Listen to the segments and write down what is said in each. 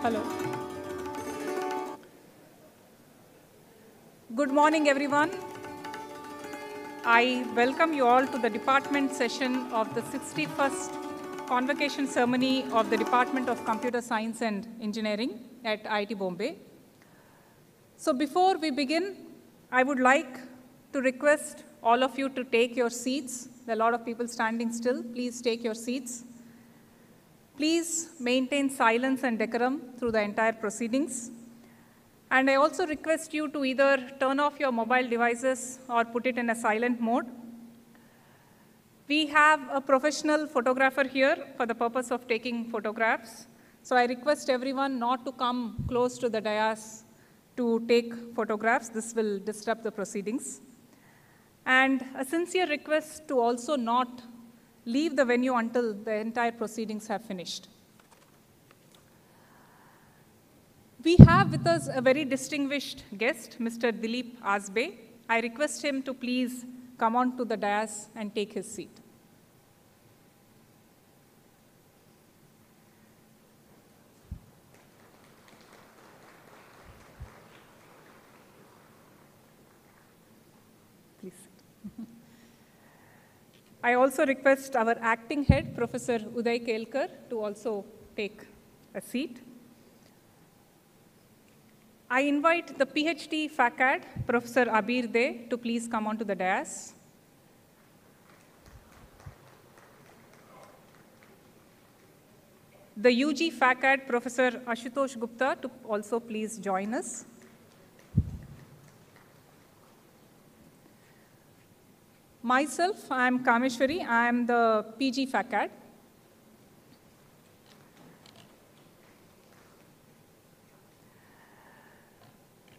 Hello. Good morning, everyone. I welcome you all to the department session of the 61st Convocation Ceremony of the Department of Computer Science and Engineering at IIT Bombay. So before we begin, I would like to request all of you to take your seats. There are a lot of people standing still. Please take your seats. Please maintain silence and decorum through the entire proceedings. And I also request you to either turn off your mobile devices or put it in a silent mode. We have a professional photographer here for the purpose of taking photographs. So I request everyone not to come close to the dais to take photographs. This will disrupt the proceedings. And a sincere request to also not leave the venue until the entire proceedings have finished. We have with us a very distinguished guest, Mr. Dilip Asbe. I request him to please come on to the dais and take his seat. Please sit. I also request our acting head, Professor Uday Kelkar, to also take a seat. I invite the PhD FACAD, Professor Abir De, to please come onto the dais. The UG FACAD, Professor Ashutosh Gupta, to also please join us. Myself, I am Kameshwari. I am the PG FACAD.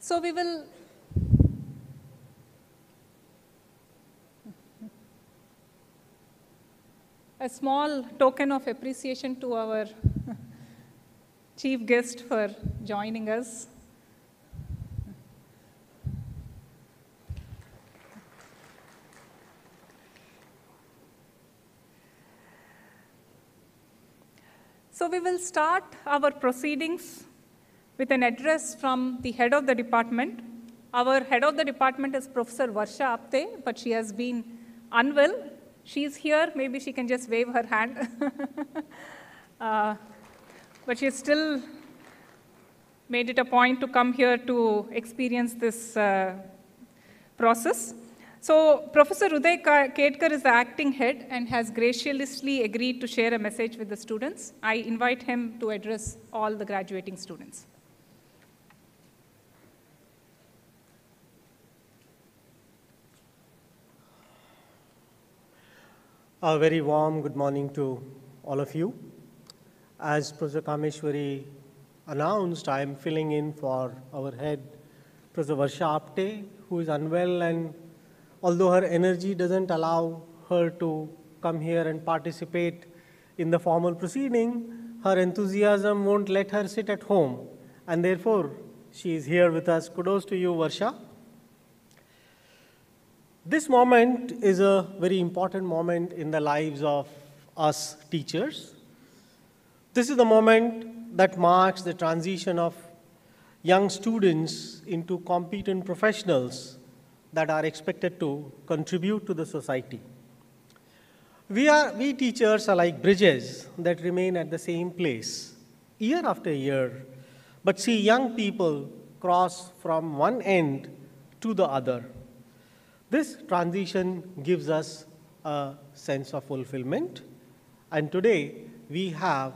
So we will a small token of appreciation to our chief guest for joining us. So we will start our proceedings with an address from the head of the department. Our head of the department is Professor Varsha Apte, but she has been unwell. She's here, maybe she can just wave her hand. But she still made it a point to come here to experience this process. So Professor Uday Kedkar is the acting head and has graciously agreed to share a message with the students. I invite him to address all the graduating students. A very warm good morning to all of you. As Professor Kameshwari announced, I am filling in for our head, Professor Varsha Apte, who is unwell, and although her energy doesn't allow her to come here and participate in the formal proceeding, her enthusiasm won't let her sit at home, and therefore she is here with us. Kudos to you, Varsha. This moment is a very important moment in the lives of us teachers. This is the moment that marks the transition of young students into competent professionals that are expected to contribute to the society. We teachers are like bridges that remain at the same place year after year, but see young people cross from one end to the other. This transition gives us a sense of fulfillment, and today we have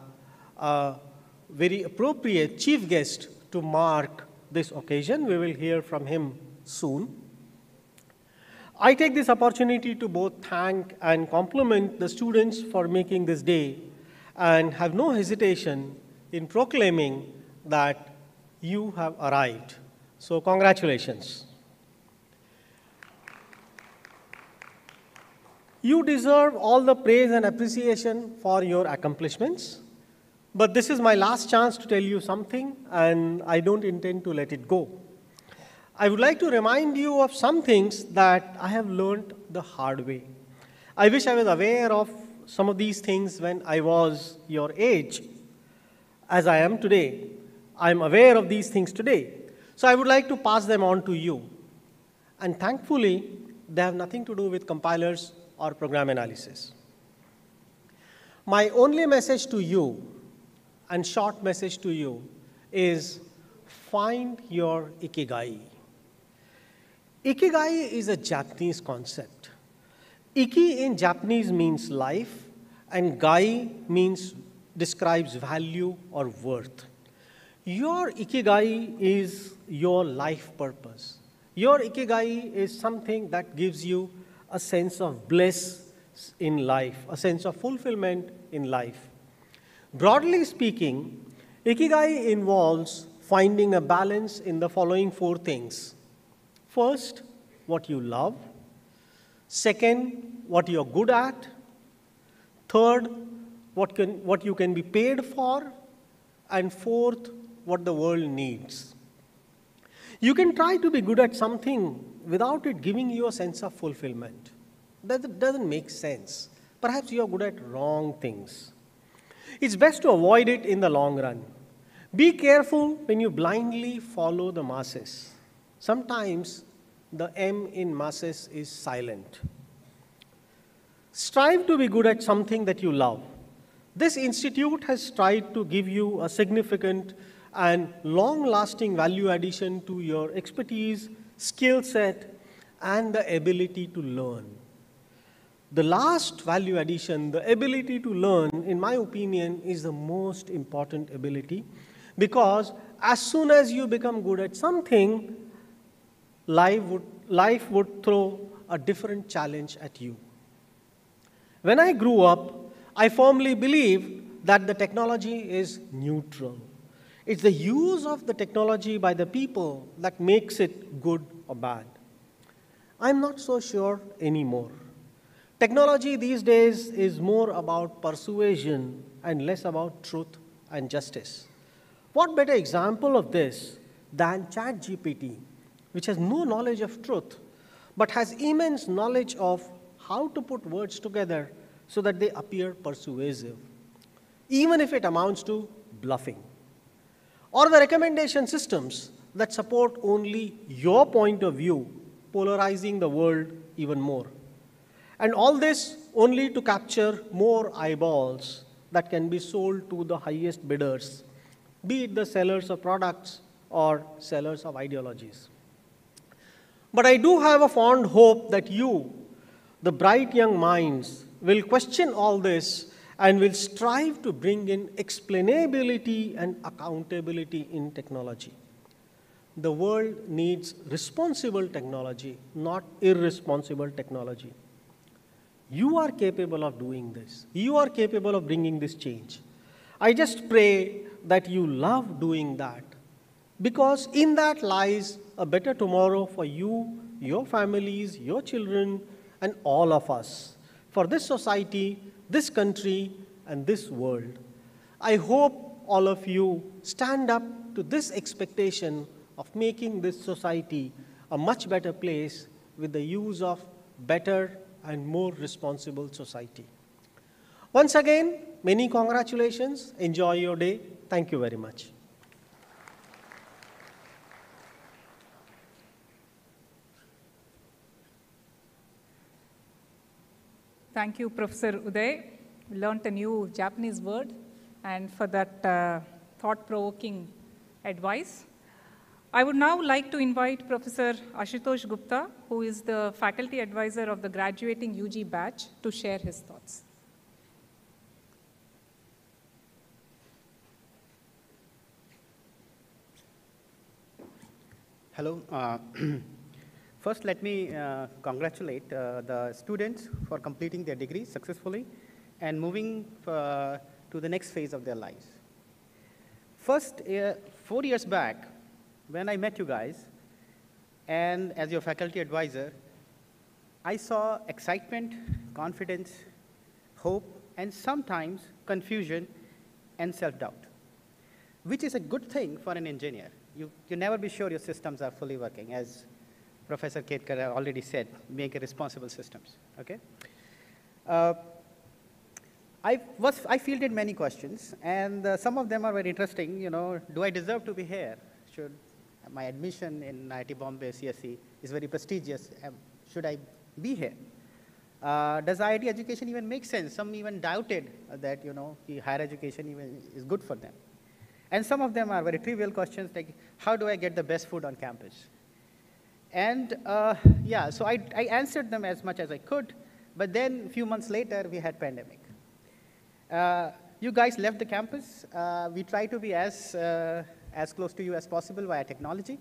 a very appropriate chief guest to mark this occasion. We will hear from him soon. I take this opportunity to both thank and compliment the students for making this day and have no hesitation in proclaiming that you have arrived. So congratulations. You deserve all the praise and appreciation for your accomplishments, but this is my last chance to tell you something, and I don't intend to let it go. I would like to remind you of some things that I have learned the hard way. I wish I was aware of some of these things when I was your age, as I am today. I'm aware of these things today. So I would like to pass them on to you. And thankfully, they have nothing to do with compilers or program analysis. My only message to you, and short message to you, is find your ikigai. Ikigai is a Japanese concept. Iki in Japanese means life, and gai describes value or worth. Your ikigai is your life purpose. Your ikigai is something that gives you a sense of bliss in life, a sense of fulfillment in life. Broadly speaking, ikigai involves finding a balance in the following 4 things. First, what you love. Second, what you're good at. Third, what you can be paid for. And fourth, what the world needs. You can try to be good at something without it giving you a sense of fulfillment. That doesn't make sense. Perhaps you're good at wrong things. It's best to avoid it in the long run. Be careful when you blindly follow the masses. Sometimes the M in masses is silent. Strive to be good at something that you love. This institute has tried to give you a significant and long-lasting value addition to your expertise, skill set, and the ability to learn. The last value addition, the ability to learn, in my opinion, is the most important ability, because as soon as you become good at something, life would throw a different challenge at you. When I grew up, I firmly believed that the technology is neutral. It's the use of the technology by the people that makes it good or bad. I'm not so sure anymore. Technology these days is more about persuasion and less about truth and justice. What better example of this than ChatGPT, which has no knowledge of truth, but has immense knowledge of how to put words together so that they appear persuasive, even if it amounts to bluffing. Or the recommendation systems that support only your point of view, polarizing the world even more. And all this only to capture more eyeballs that can be sold to the highest bidders, be it the sellers of products or sellers of ideologies. But I do have a fond hope that you, the bright young minds, will question all this and will strive to bring in explainability and accountability in technology. The world needs responsible technology, not irresponsible technology. You are capable of doing this. You are capable of bringing this change. I just pray that you love doing that, because in that lies a better tomorrow for you, your families, your children, and all of us, for this society, this country, and this world. I hope all of you stand up to this expectation of making this society a much better place with the use of better and more responsible society. Once again, many congratulations. Enjoy your day. Thank you very much. Thank you, Professor Uday. We learned a new Japanese word, and for that thought-provoking advice. I would now like to invite Professor Ashutosh Gupta, who is the faculty advisor of the graduating UG batch, to share his thoughts. Hello. First, let me congratulate the students for completing their degrees successfully and moving to the next phase of their lives. First, 4 years back, when I met you guys, and as your faculty advisor, I saw excitement, confidence, hope, and sometimes confusion and self-doubt, which is a good thing for an engineer. You never be sure your systems are fully working, as Professor Ketkar already said, make responsible systems, okay? I fielded many questions, and some of them are very interesting. You know, do I deserve to be here? Should my admission in IIT Bombay CSE is very prestigious? Should I be here? Does IIT education even make sense? Some even doubted that, you know, the higher education even is good for them. And some of them are very trivial questions like, how do I get the best food on campus? And yeah, so I answered them as much as I could, but then a few months later, we had pandemic. You guys left the campus. We try to be as close to you as possible via technology.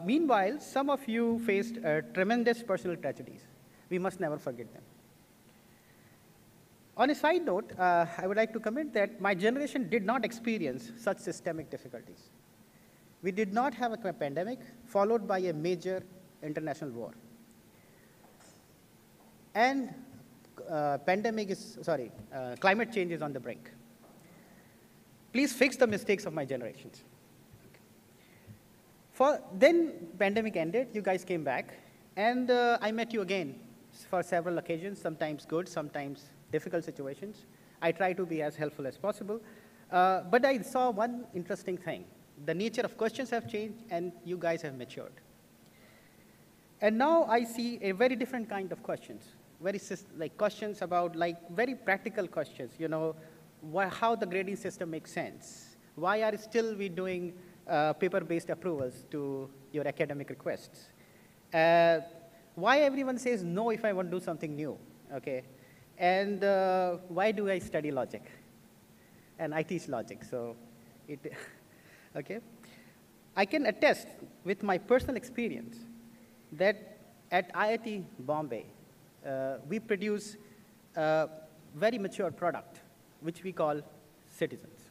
Meanwhile, some of you faced tremendous personal tragedies. We must never forget them. On a side note, I would like to comment that my generation did not experience such systemic difficulties. We did not have a pandemic followed by a major international war. And climate change is on the brink. Please fix the mistakes of my generations. Then pandemic ended, you guys came back, and I met you again for several occasions, sometimes good, sometimes difficult situations. I try to be as helpful as possible, but I saw one interesting thing. The nature of questions have changed, and you guys have matured. And now I see a very different kind of questions, like questions about very practical questions, you know, how the grading system makes sense. Why are still we doing paper-based approvals to your academic requests? Why everyone says no if I want to do something new, okay? And why do I study logic? And I teach logic, so okay? I can attest with my personal experience that at IIT Bombay, we produce a very mature product, which we call citizens.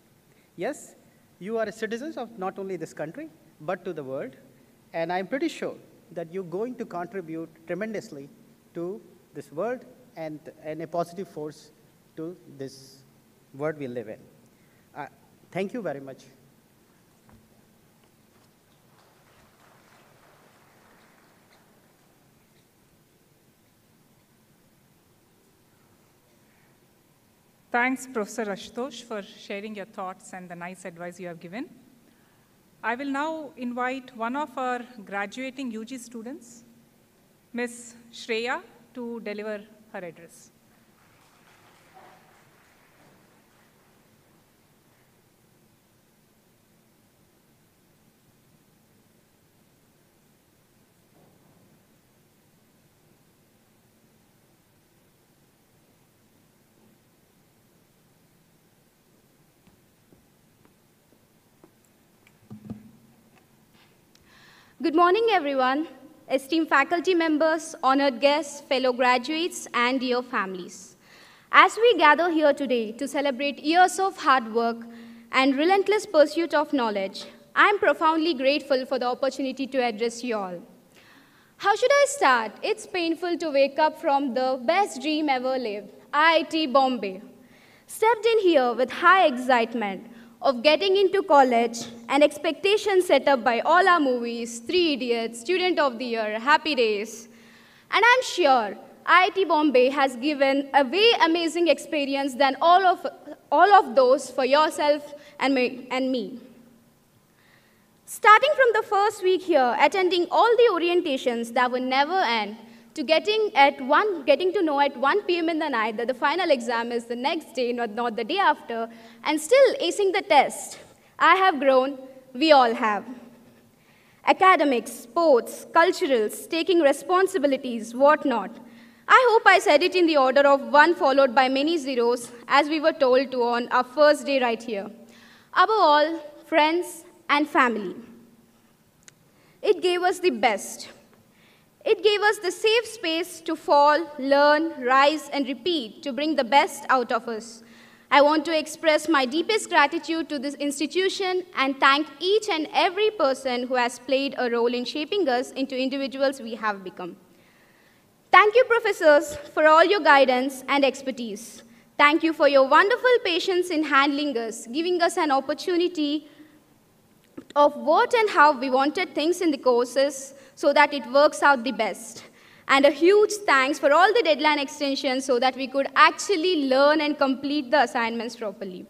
Yes, you are citizens of not only this country, but to the world, and I'm pretty sure that you're going to contribute tremendously to this world and a positive force to this world we live in. Thank you very much. Thanks, Professor Ashutosh, for sharing your thoughts and the nice advice you have given. I will now invite one of our graduating UG students, Ms. Shreya, to deliver her address. Good morning, everyone, esteemed faculty members, honored guests, fellow graduates, and dear families. As we gather here today to celebrate years of hard work and relentless pursuit of knowledge, I am profoundly grateful for the opportunity to address you all. How should I start? It's painful to wake up from the best dream ever lived, IIT Bombay. Stepped in here with high excitement of getting into college and expectations set up by all our movies, Three Idiots, Student of the Year, Happy Days. And I'm sure IIT Bombay has given a way amazing experience than all of those for yourself and me. Starting from the first week here, attending all the orientations that would never end, to getting to know at 1 p.m. in the night that the final exam is the next day, not the day after, and still acing the test. I have grown, we all have. Academics, sports, culturals, taking responsibilities, whatnot. I hope I said it in the order of one followed by many zeros, as we were told to on our first day right here. Above all, friends and family. It gave us the best. It gave us the safe space to fall, learn, rise, and repeat to bring the best out of us. I want to express my deepest gratitude to this institution and thank each and every person who has played a role in shaping us into individuals we have become. Thank you, professors, for all your guidance and expertise. Thank you for your wonderful patience in handling us, giving us an opportunity of what and how we wanted things in the courses so that it works out the best. And a huge thanks for all the deadline extensions so that we could actually learn and complete the assignments properly.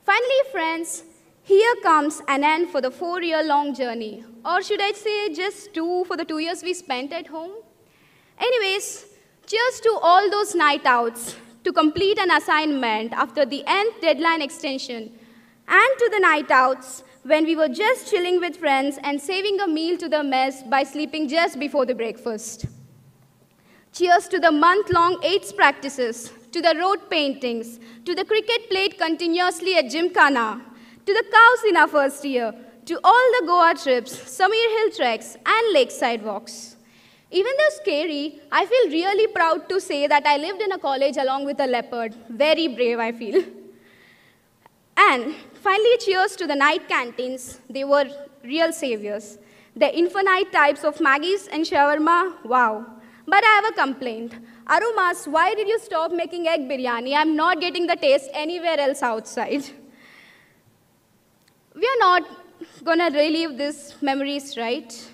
Finally, friends, here comes an end for the 4-year-long journey. Or should I say just 2 for the 2 years we spent at home? Anyways, cheers to all those night outs to complete an assignment after the nth deadline extension, and to the night outs when we were just chilling with friends and saving a meal to the mess by sleeping just before the breakfast. Cheers to the month-long AIDS practices, to the road paintings, to the cricket played continuously at Gymkhana, to the cows in our first year, to all the Goa trips, Samir Hill treks, and lakeside walks. Even though scary, I feel really proud to say that I lived in a college along with a leopard. Very brave, I feel. And finally, cheers to the night canteens. They were real saviors. The infinite types of Maggies and shawarma, wow. But I have a complaint. Arumas, why did you stop making egg biryani? I'm not getting the taste anywhere else outside. We are not going to relive these memories, right?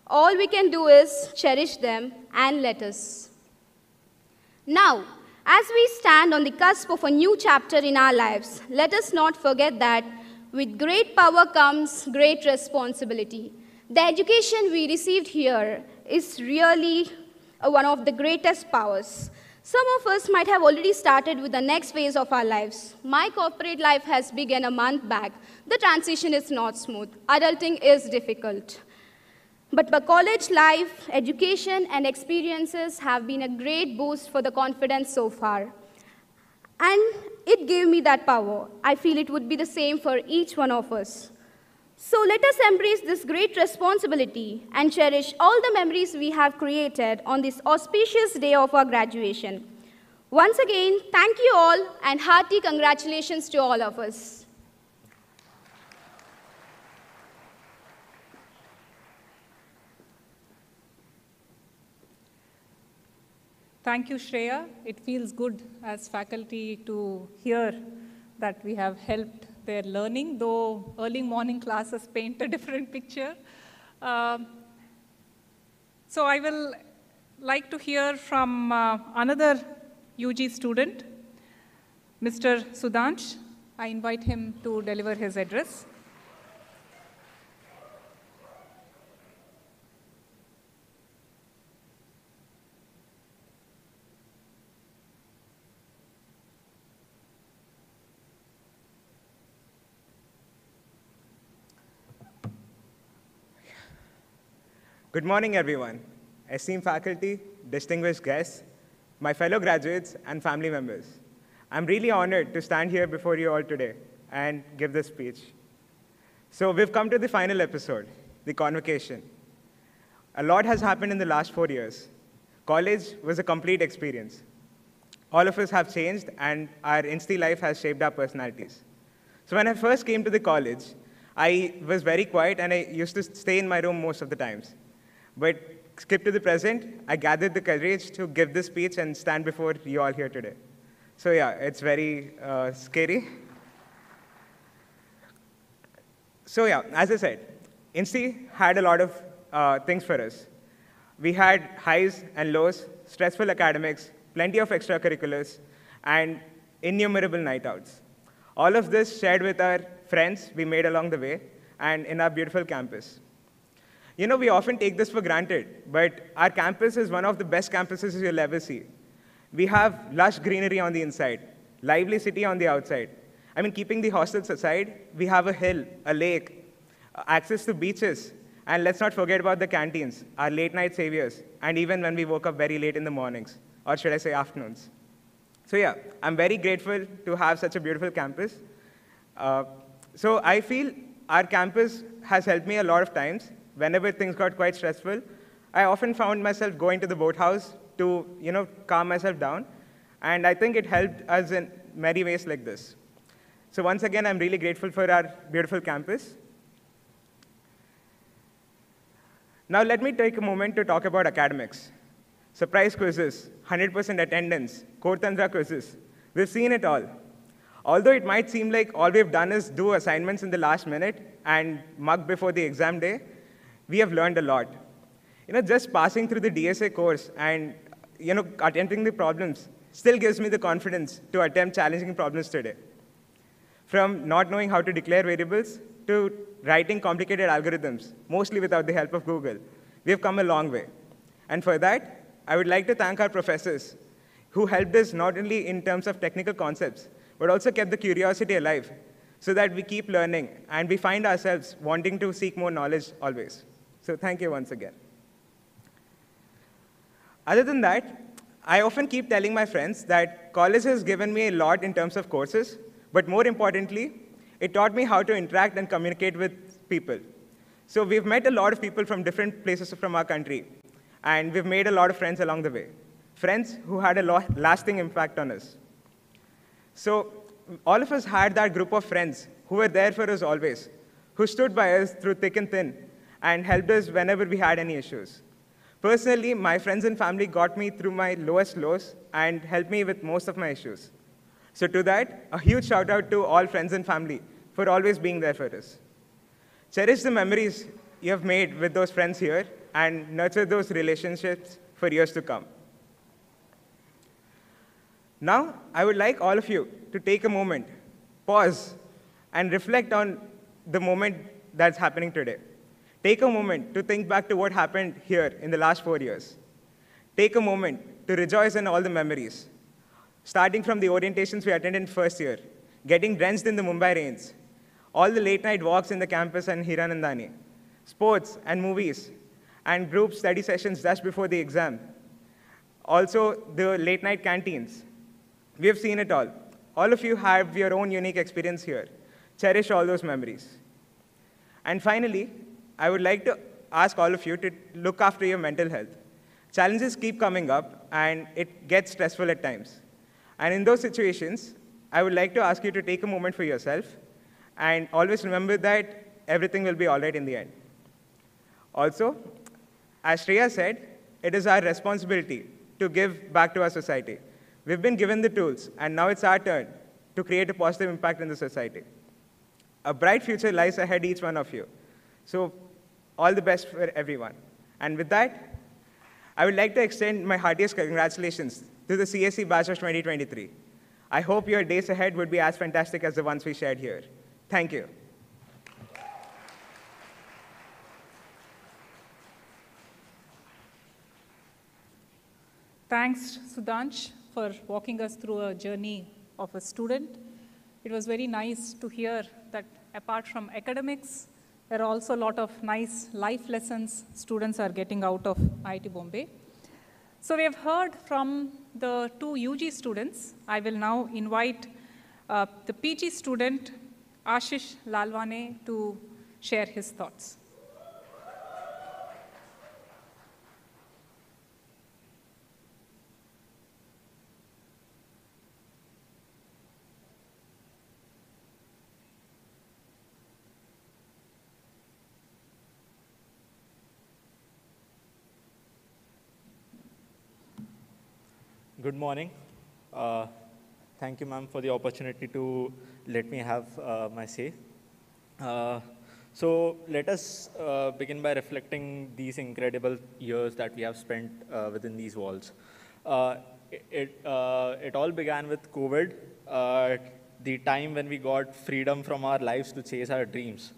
All we can do is cherish them and let us. Now, as we stand on the cusp of a new chapter in our lives, let us not forget that with great power comes great responsibility. The education we received here is really one of the greatest powers. Some of us might have already started with the next phase of our lives. My corporate life has begun a month back. The transition is not smooth. Adulting is difficult. But my college life, education, and experiences have been a great boost for the confidence so far. And it gave me that power. I feel it would be the same for each one of us. So let us embrace this great responsibility and cherish all the memories we have created on this auspicious day of our graduation. Once again, thank you all and hearty congratulations to all of us. Thank you, Shreya. It feels good as faculty to hear that we have helped their learning, though early morning classes paint a different picture. So I will like to hear from another UG student, Mr. Sudhansh. I invite him to deliver his address. Good morning, everyone. Esteemed faculty, distinguished guests, my fellow graduates, and family members. I'm really honored to stand here before you all today and give this speech. So we've come to the final episode, the convocation. A lot has happened in the last 4 years. College was a complete experience. All of us have changed, and our Insti life has shaped our personalities. So when I first came to the college, I was very quiet, and I used to stay in my room most of the times. But skip to the present, I gathered the courage to give this speech and stand before you all here today. So yeah, it's very scary. So yeah, as I said, Insti had a lot of things for us. We had highs and lows, stressful academics, plenty of extracurriculars, and innumerable night outs. All of this shared with our friends we made along the way and in our beautiful campus. You know, we often take this for granted, but our campus is one of the best campuses you'll ever see. We have lush greenery on the inside, lively city on the outside. I mean, keeping the hostels aside, we have a hill, a lake, access to beaches, and let's not forget about the canteens, our late-night saviors, and even when we woke up very late in the mornings, or should I say afternoons. So yeah, I'm very grateful to have such a beautiful campus. So I feel our campus has helped me a lot of times. Whenever things got quite stressful, I often found myself going to the boathouse to, calm myself down. And I think it helped us in many ways like this. So once again, I'm really grateful for our beautiful campus. Now let me take a moment to talk about academics. Surprise quizzes, 100% attendance, Core Tantra quizzes. We've seen it all. Although it might seem like all we've done is do assignments in the last minute and mug before the exam day, we have learned a lot. Just passing through the DSA course and, attempting the problems still gives me the confidence to attempt challenging problems today. From not knowing how to declare variables to writing complicated algorithms, mostly without the help of Google, we have come a long way. And for that, I would like to thank our professors who helped us not only in terms of technical concepts, but also kept the curiosity alive so that we keep learning and we find ourselves wanting to seek more knowledge always. So thank you once again. Other than that, I often keep telling my friends that college has given me a lot in terms of courses, but more importantly, it taught me how to interact and communicate with people. So we've met a lot of people from different places from our country, and we've made a lot of friends along the way, friends who had a lasting impact on us. So all of us had that group of friends who were there for us always, who stood by us through thick and thin, and helped us whenever we had any issues. Personally, my friends and family got me through my lowest lows and helped me with most of my issues. So to that, a huge shout out to all friends and family for always being there for us. Cherish the memories you have made with those friends here and nurture those relationships for years to come. Now, I would like all of you to take a moment, pause, and reflect on the moment that's happening today. Take a moment to think back to what happened here in the last 4 years. Take a moment to rejoice in all the memories, starting from the orientations we attended in first year, getting drenched in the Mumbai rains, all the late-night walks in the campus and Hiranandani, sports and movies, and group study sessions just before the exam. Also, the late-night canteens. We have seen it all. All of you have your own unique experience here. Cherish all those memories. And finally, I would like to ask all of you to look after your mental health. Challenges keep coming up, and it gets stressful at times. And in those situations, I would like to ask you to take a moment for yourself, and always remember that everything will be all right in the end. Also, as Shreya said, it is our responsibility to give back to our society. We've been given the tools, and now it's our turn to create a positive impact in the society. A bright future lies ahead each one of you. So all the best for everyone. And with that, I would like to extend my heartiest congratulations to the CSE batch of 2023. I hope your days ahead would be as fantastic as the ones we shared here. Thank you. Thanks, Sudhansh, for walking us through a journey of a student. It was very nice to hear that apart from academics, there are also a lot of nice life lessons students are getting out of IIT Bombay. So we have heard from the two UG students. I will now invite the PG student, Ashish Lalwane, to share his thoughts. Good morning. Thank you, ma'am, for the opportunity to let me have my say. So let us begin by reflecting these incredible years that we have spent within these walls. It all began with COVID, the time when we got freedom from our lives to chase our dreams.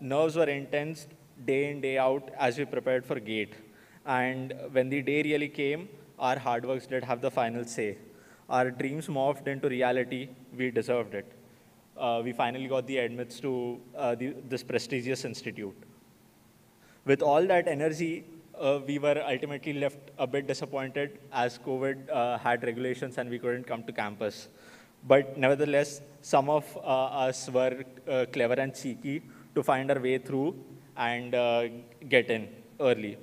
Nerves were intense day in, day out as we prepared for GATE. And when the day really came, our hard works did have the final say. Our dreams morphed into reality. We deserved it. We finally got the admits to this prestigious institute. With all that energy, we were ultimately left a bit disappointed as COVID had regulations and we couldn't come to campus. But nevertheless, some of us were clever and cheeky to find our way through and get in early.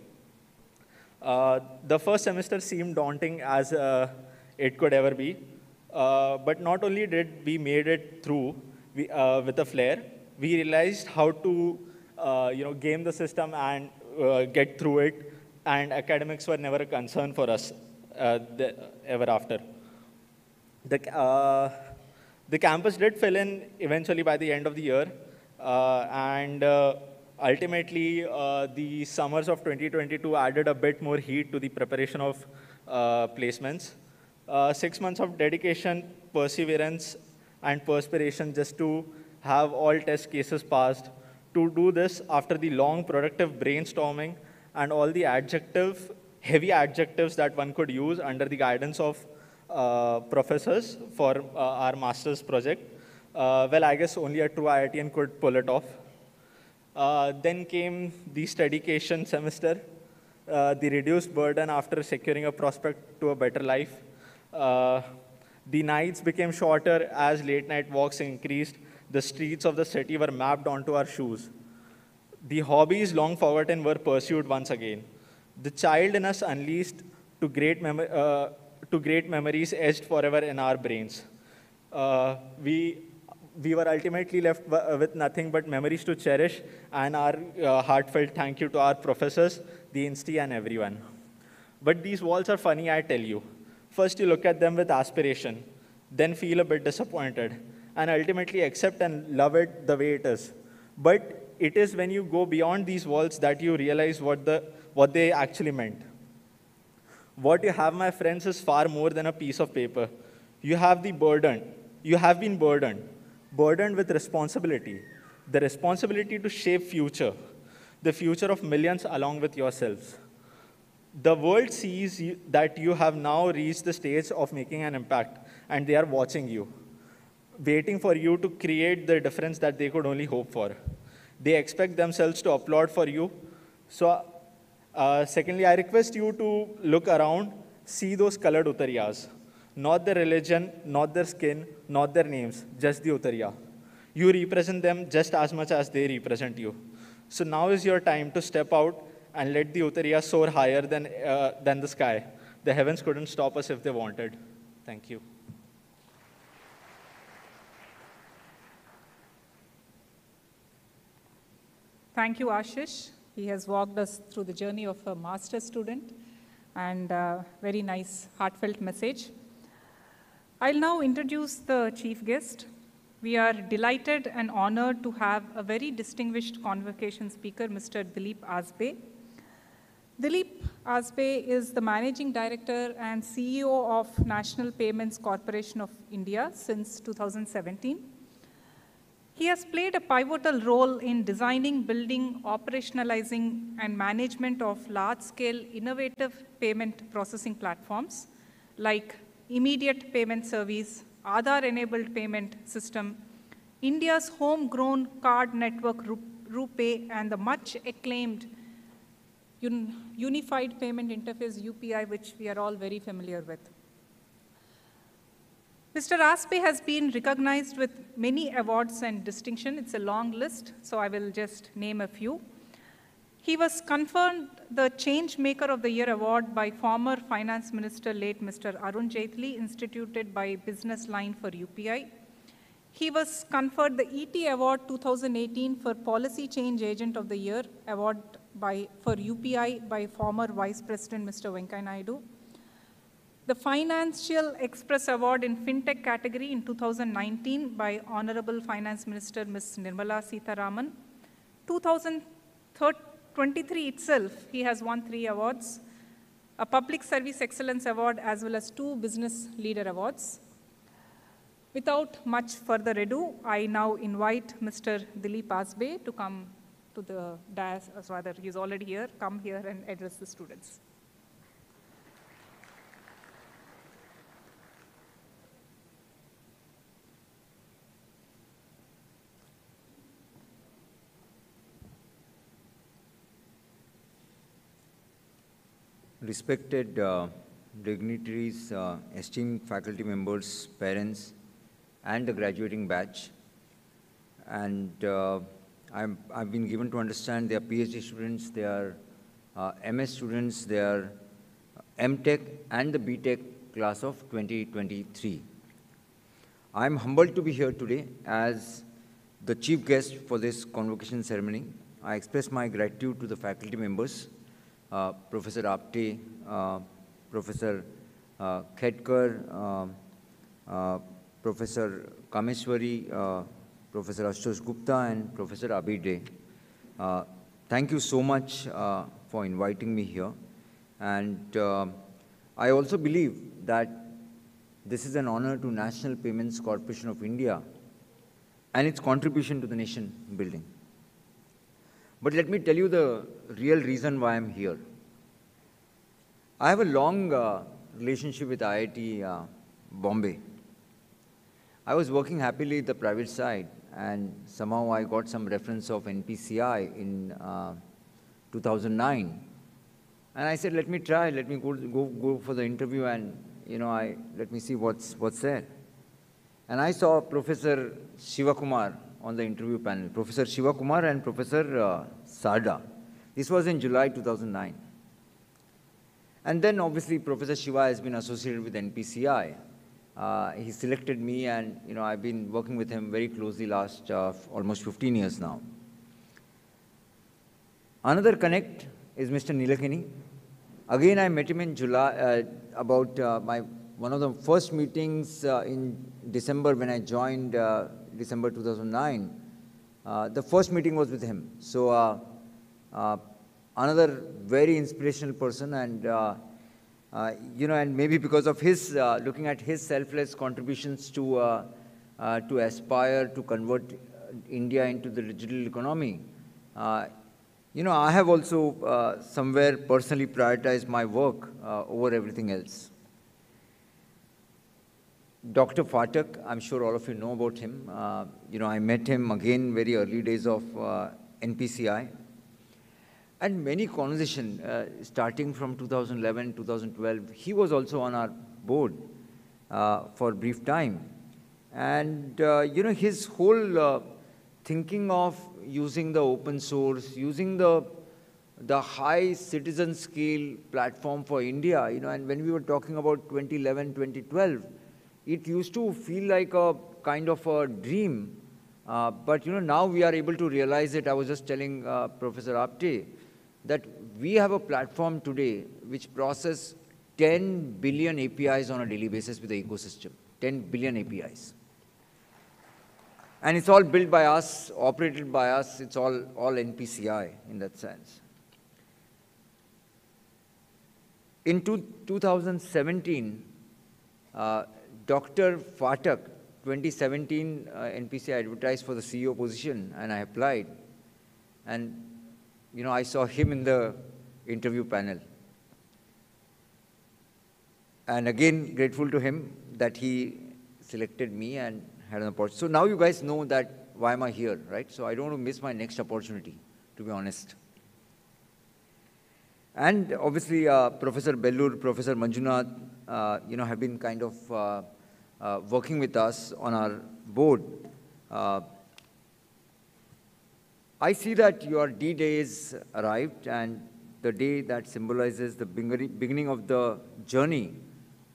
The first semester seemed daunting as it could ever be, but not only did we made it through with a flair, we realized how to game the system and get through it, and academics were never a concern for us ever after. The campus did fill in eventually by the end of the year, and ultimately, the summers of 2022 added a bit more heat to the preparation of placements. 6 months of dedication, perseverance, and perspiration just to have all test cases passed. To do this after the long, productive brainstorming and all the heavy adjectives that one could use under the guidance of professors for our master's project. Well, I guess only a true IITian could pull it off. Then came the studycation semester, the reduced burden after securing a prospect to a better life. The nights became shorter as late night walks increased. The streets of the city were mapped onto our shoes. The hobbies long forgotten were pursued once again. The child in us unleashed to great memories etched forever in our brains. We were ultimately left with nothing but memories to cherish and our heartfelt thank you to our professors, the Insti, and everyone. But these walls are funny, I tell you. First, you look at them with aspiration, then feel a bit disappointed, and ultimately accept and love it the way it is. But it is when you go beyond these walls that you realize what they actually meant. What you have, my friends, is far more than a piece of paper. You have the burden. You have been burdened with responsibility, the responsibility to shape the future of millions along with yourselves. The world sees that you have now reached the stage of making an impact, and they are watching you, waiting for you to create the difference that they could only hope for. They expect themselves to applaud for you. So, secondly, I request you to look around, see those colored utariyas. Not their religion, not their skin, not their names, just the utariya. You represent them just as much as they represent you. So now is your time to step out and let the utariya soar higher than the sky. The heavens couldn't stop us if they wanted. Thank you. Thank you, Ashish. He has walked us through the journey of a master's student, and a very nice, heartfelt message. I'll now introduce the chief guest. We are delighted and honored to have a very distinguished convocation speaker, Mr. Dilip Asbe. Dilip Asbe is the Managing Director and CEO of National Payments Corporation of India since 2017. He has played a pivotal role in designing, building, operationalizing, and management of large-scale innovative payment processing platforms like Immediate Payment Service, Aadhaar-enabled payment system, India's homegrown card network RuPay, and the much-acclaimed Unified Payment Interface UPI, which we are all very familiar with. Mr. Asbe has been recognized with many awards and distinction. It's a long list, so I will just name a few. He was conferred the Change Maker of the Year award by former Finance Minister, late Mr. Arun Jaitley, instituted by Business Line for UPI. He was conferred the ET Award 2018 for Policy Change Agent of the Year award for UPI by former Vice President Mr. Venkaiah Naidu. The Financial Express Award in FinTech category in 2019 by Honorable Finance Minister Ms. Nirmala Sitharaman. 2023 itself, he has won 3 awards, a Public Service Excellence Award as well as 2 Business Leader Awards. Without much further ado, I now invite Mr. Dilip Asbe to come to the dais, or rather he's already here, come here and address the students. Respected dignitaries, esteemed faculty members, parents, and the graduating batch. And I've been given to understand they are PhD students, they are MS students, they are MTech and the BTech class of 2023. I'm humbled to be here today as the chief guest for this convocation ceremony. I express my gratitude to the faculty members, Professor Apte, Professor Khedkar, Professor Kameshwari, Professor Ashutosh Gupta, and Professor Abide Thank you so much for inviting me here. And I also believe that this is an honor to National Payments Corporation of India and its contribution to the nation building. But let me tell you the real reason why I'm here. I have a long relationship with IIT Bombay. I was working happily at the private side, and somehow I got some reference of NPCI in 2009. And I said, let me try, let me go for the interview, and let me see what's there. And I saw Professor Shivakumar on the interview panel, Professor Shivakumar and Professor Sarda. This was in July 2009. And then obviously Professor Shiva has been associated with NPCI. He selected me, and I've been working with him very closely last almost 15 years now. Another connect is Mr. Nilekani. Again, I met him in July about one of the first meetings in December when I joined December 2009. The first meeting was with him. So another very inspirational person, and and maybe because of his looking at his selfless contributions to aspire to convert India into the digital economy. I have also somewhere personally prioritized my work over everything else. Dr. Phatak, I'm sure all of you know about him. I met him again very early days of NPCI. And many conversations, starting from 2011, 2012, he was also on our board for a brief time. And, his whole thinking of using the open source, using the high citizen scale platform for India, and when we were talking about 2011, 2012, it used to feel like a kind of a dream. But, now we are able to realize it. I was just telling Professor Apte that we have a platform today which processes 10 billion APIs on a daily basis with the ecosystem, 10 billion APIs. And it's all built by us, operated by us. It's all NPCI in that sense. In 2017, Dr. Phatak, 2017, NPCI advertised for the CEO position, and I applied. And I saw him in the interview panel. And again, grateful to him that he selected me and had an opportunity. So now you guys know that why am I here, right? So I don't want to miss my next opportunity, to be honest. And obviously, Professor Bellur, Professor Manjunath, have been kind of working with us on our board. I see that your D-Day is arrived, and the day that symbolizes the beginning of the journey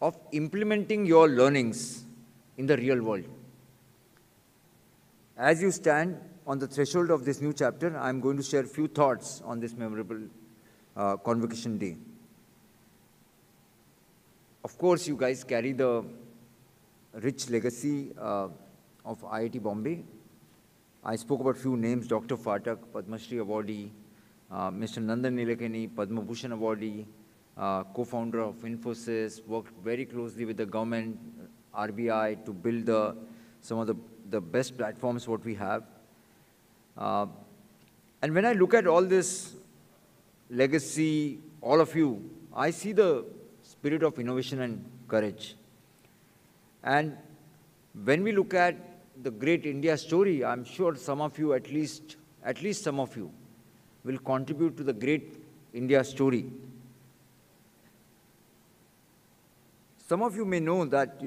of implementing your learnings in the real world. As you stand on the threshold of this new chapter, I'm going to share a few thoughts on this memorable Convocation Day. Of course, you guys carry the rich legacy of IIT Bombay. I spoke about a few names: Dr. Phatak, Padma Shri awardee, Mr. Nandan Nilekani, Padma Bhushan awardee, co-founder of Infosys, worked very closely with the government, RBI, to build some of the best platforms what we have. And when I look at all this legacy, all of you, I see the spirit of innovation and courage. And when we look at the great India story, I'm sure some of you, at least some of you, will contribute to the great India story. Some of you may know that,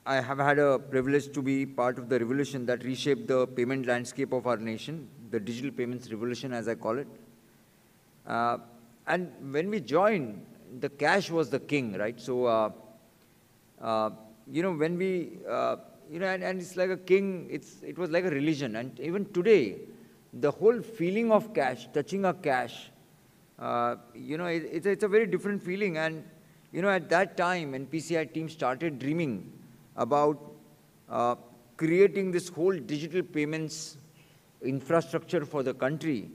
I have had a privilege to be part of the revolution that reshaped the payment landscape of our nation, the digital payments revolution, as I call it. And when we joined, the cash was the king, right? So, when we, and it's like a king, it was like a religion. And even today, the whole feeling of cash, touching a cash, it's a very different feeling. And, at that time, NPCI team started dreaming about creating this whole digital payments infrastructure for the country.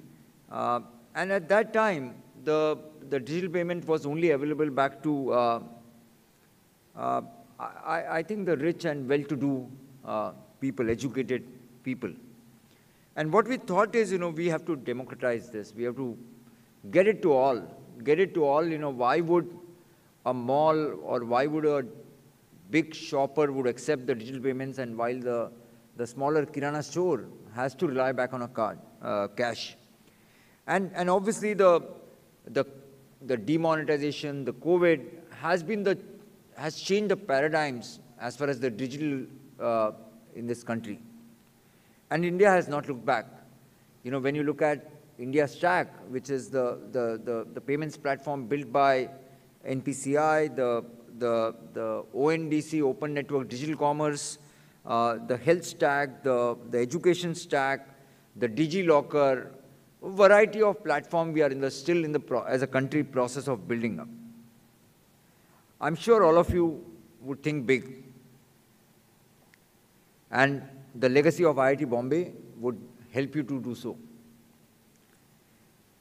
And at that time, the digital payment was only available back to, I think, the rich and well-to-do people, educated people. And what we thought is, we have to democratize this. We have to get it to all. Get it to all, why would a mall or why would a big shopper would accept the digital payments, and while the smaller kirana store has to rely back on a card, cash. And obviously the demonetization, the COVID has changed the paradigms as far as the digital in this country. And India has not looked back. When you look at India Stack, which is the payments platform built by NPCI, the ONDC, Open Network Digital Commerce, the health stack, the education stack, the DigiLocker, a variety of platforms we are still as a country process of building up. I'm sure all of you would think big. And the legacy of IIT Bombay would help you to do so.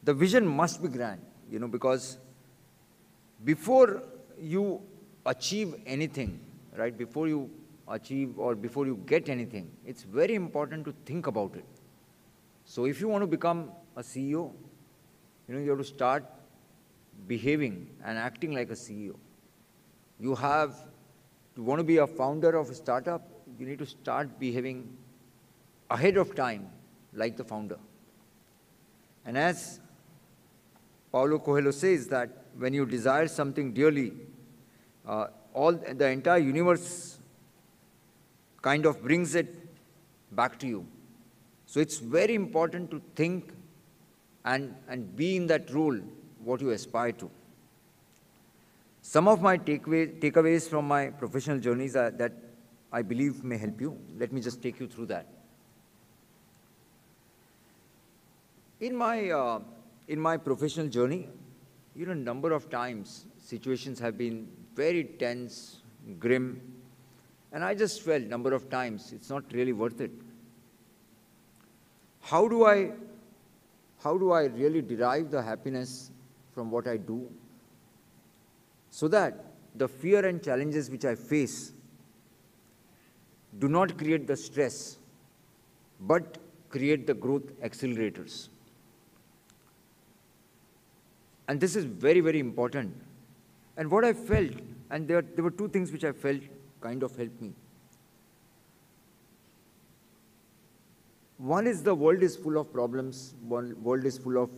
The vision must be grand, because before you achieve anything, right, before you achieve or before you get anything, it's very important to think about it. So if you want to become a CEO, you have to start behaving and acting like a CEO. You want to be a founder of a startup, you need to start behaving ahead of time like the founder. And as Paulo Coelho says that when you desire something dearly, the entire universe kind of brings it back to you. So it's very important to think and be in that role what you aspire to. Some of my takeaways from my professional journeys that I believe may help you. Let me just take you through that. In my professional journey, a number of times situations have been very tense, grim, and I just felt number of times it's not really worth it. How do I really derive the happiness from what I do, so that the fear and challenges which I face do not create the stress, but create the growth accelerators? And this is very, very important. And what I felt, and there were two things which I felt kind of helped me. One is the world is full of problems, world is full of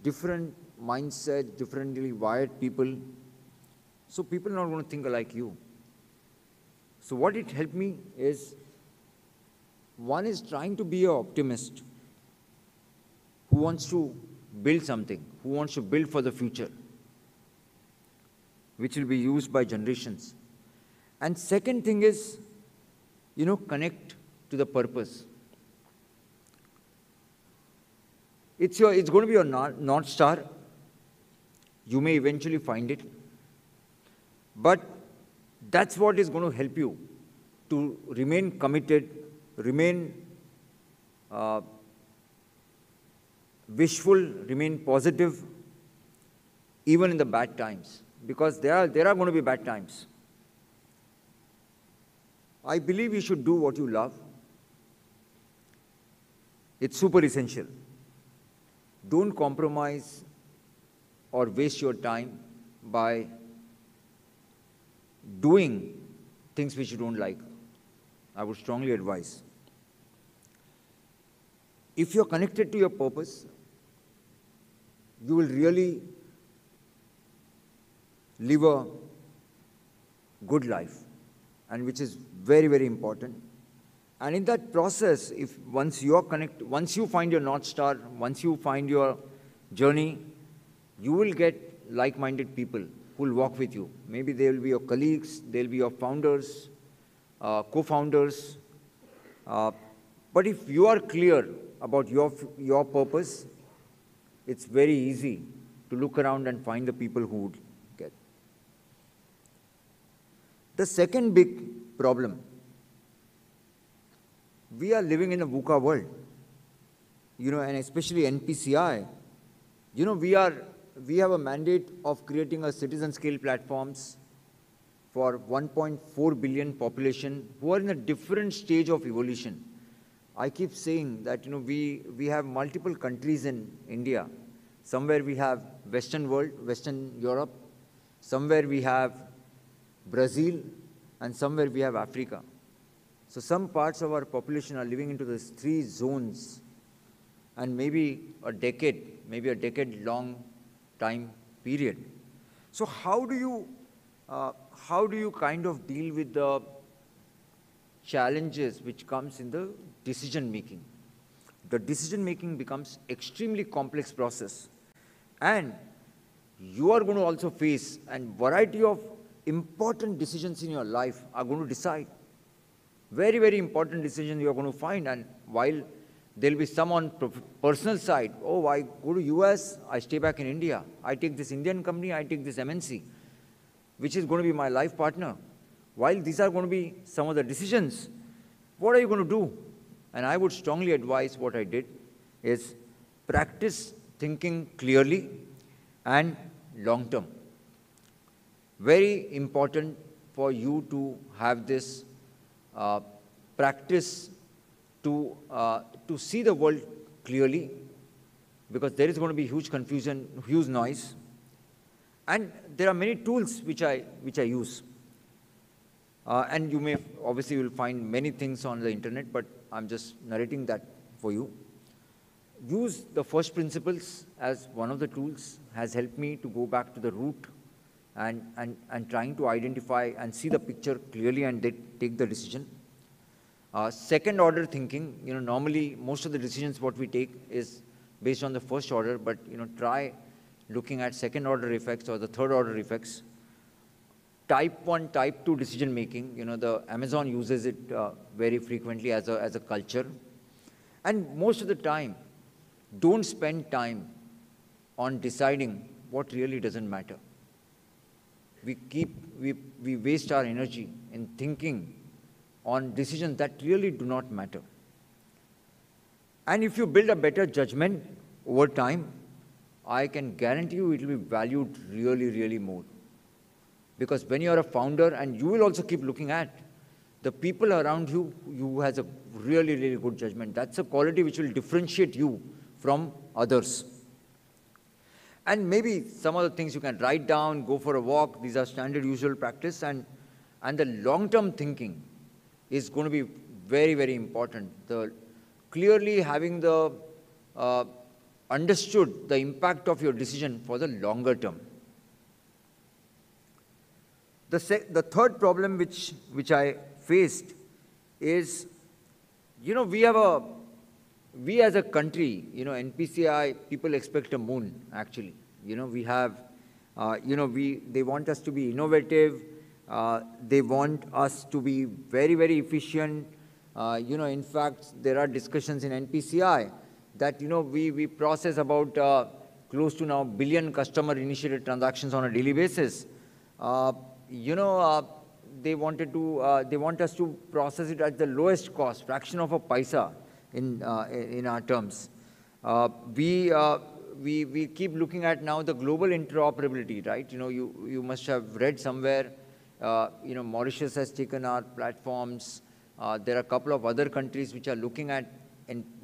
different mindset, differently wired people. So people are not going to think like you. So what it helped me is, one is trying to be an optimist who wants to build something, who wants to build for the future, which will be used by generations. And second thing is, connect to the purpose. It's going to be your North Star. You may eventually find it. But that's what is going to help you to remain committed, remain wishful, remain positive, even in the bad times. Because there are going to be bad times. I believe you should do what you love. It's super essential. Don't compromise or waste your time by doing things which you don't like. I would strongly advise. If you're connected to your purpose, you will really live a good life, and which is very, very important. And in that process, once you find your North Star, once you find your journey, you will get like-minded people who will walk with you. Maybe they will be your colleagues, they'll be your founders, co-founders. But if you are clear about your purpose, it's very easy to look around and find the people who would get. The second big problem, we are living in a VUCA world. and especially NPCI, we have a mandate of creating a citizen scale platforms for 1.4 billion population who are in a different stage of evolution. I keep saying that, we have multiple countries in India. Somewhere we have Western world, Western Europe, somewhere we have Brazil, and somewhere we have Africa. So some parts of our population are living into these 3 zones, and maybe a decade-long time period. So how do you kind of deal with the challenges which comes in the decision making? The decision making becomes extremely complex process, and you are going to also face a variety of important decisions in your life are going to decide. Very, very important decisions you are going to find, and while there will be some on personal side, oh, I go to US, I stay back in India, I take this Indian company, I take this MNC, which is going to be my life partner. While these are going to be some of the decisions, what are you going to do? And I would strongly advise what I did is practice thinking clearly and long term. Very important for you to have this practice to see the world clearly, because there is going to be huge confusion, huge noise. And there are many tools which I use. And you may, obviously, you will find many things on the internet, but I'm just narrating that for you. Use the first principles as one of the tools has helped me to go back to the root and trying to identify and see the picture clearly and take the decision. Second order thinking, normally most of the decisions what we take is based on the first order, but try looking at second order effects or the third order effects. Type 1, type 2 decision making, the Amazon uses it very frequently as a culture. And most of the time, don't spend time on deciding what really doesn't matter. We waste our energy in thinking on decisions that really do not matter. And if you build a better judgment over time, I can guarantee you it will be valued really, really more. Because when you are a founder, and you will also keep looking at the people around you, you has a really, really good judgment. That's a quality which will differentiate you from others. And maybe some other things you can write down, go for a walk. These are standard usual practice. And the long-term thinking is going to be very, very important. Clearly having the understood the impact of your decision for the longer term. The third problem which I faced is, we as a country, NPCI, people expect a moon, actually. We have, they want us to be innovative. They want us to be very, very efficient. In fact, there are discussions in NPCI that, we process about close to now billion customer-initiated transactions on a daily basis. They want us to process it at the lowest cost, fraction of a paisa in our terms. We keep looking at now the global interoperability, right? You must have read somewhere, Mauritius has taken our platforms. There are a couple of other countries which are looking at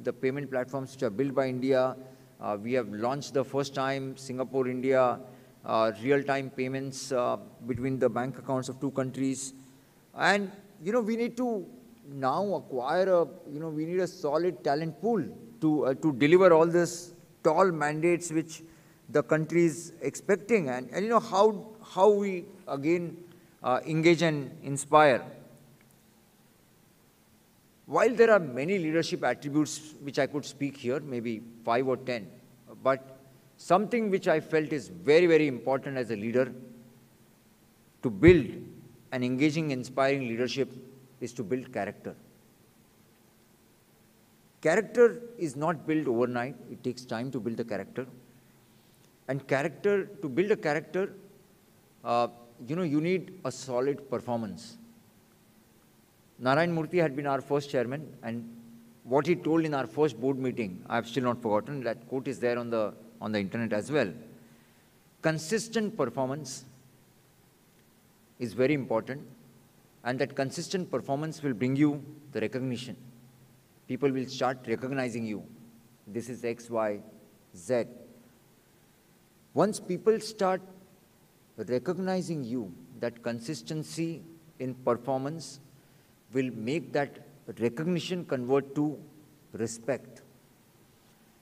the payment platforms which are built by India. We have launched the first time, Singapore, India, real-time payments between the bank accounts of 2 countries. And, we need to now acquire we need a solid talent pool to deliver all this tall mandates which the country is expecting. And how we, again, engage and inspire. While there are many leadership attributes which I could speak here, maybe 5 or 10, but something which I felt is very, very important as a leader to build an engaging, inspiring leadership is to build character. Character is not built overnight. It takes time to build a character. And to build a character, you need a solid performance. Narayan Murthy had been our first chairman, and what he told in our first board meeting. I've still not forgotten. That quote is there on the internet as well. Consistent performance is very important, and that consistent performance will bring you the recognition. People will start recognizing you. This is X, Y, Z. Once people start recognizing you, that consistency in performance will make that recognition convert to respect.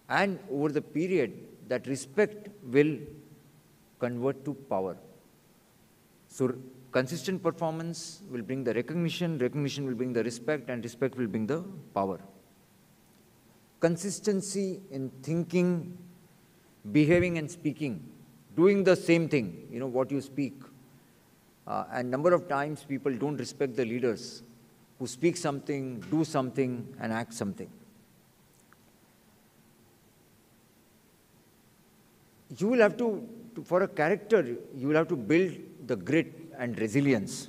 And over the period, that respect will convert to power. So consistent performance will bring the recognition, recognition will bring the respect, and respect will bring the power. Consistency in thinking, behaving and speaking, doing the same thing, what you speak. And number of times people don't respect the leaders who speak something, do something, and act something. You will have to, for a character, you will have to build the grit and resilience.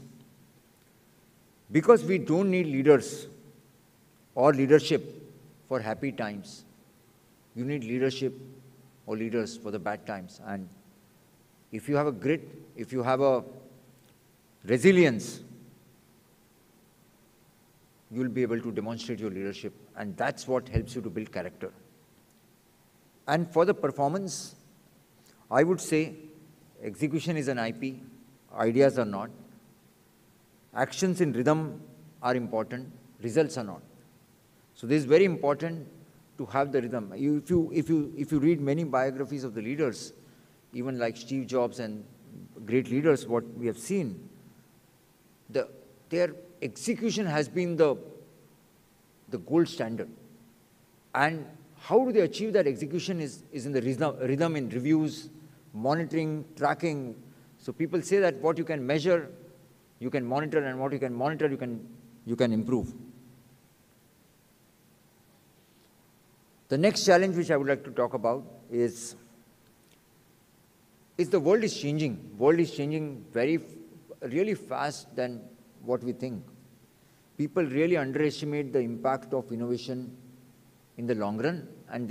Because we don't need leaders or leadership for happy times. You need leadership or leaders for the bad times. And if you have a grit, if you have a resilience, you will be able to demonstrate your leadership. And that's what helps you to build character. And for the performance, I would say execution is an IP, ideas are not. Actions in rhythm are important, results are not. So this is very important to have the rhythm. If you read many biographies of the leaders, even like Steve Jobs and great leaders, what we have seen, their execution has been the gold standard. And how do they achieve that execution is in the rhythm in reviews, monitoring, tracking. So people say that what you can measure, you can monitor, and what you can monitor, you can improve. The next challenge which I would like to talk about is the world is changing. World is changing really fast than what we think. People really underestimate the impact of innovation in the long run, and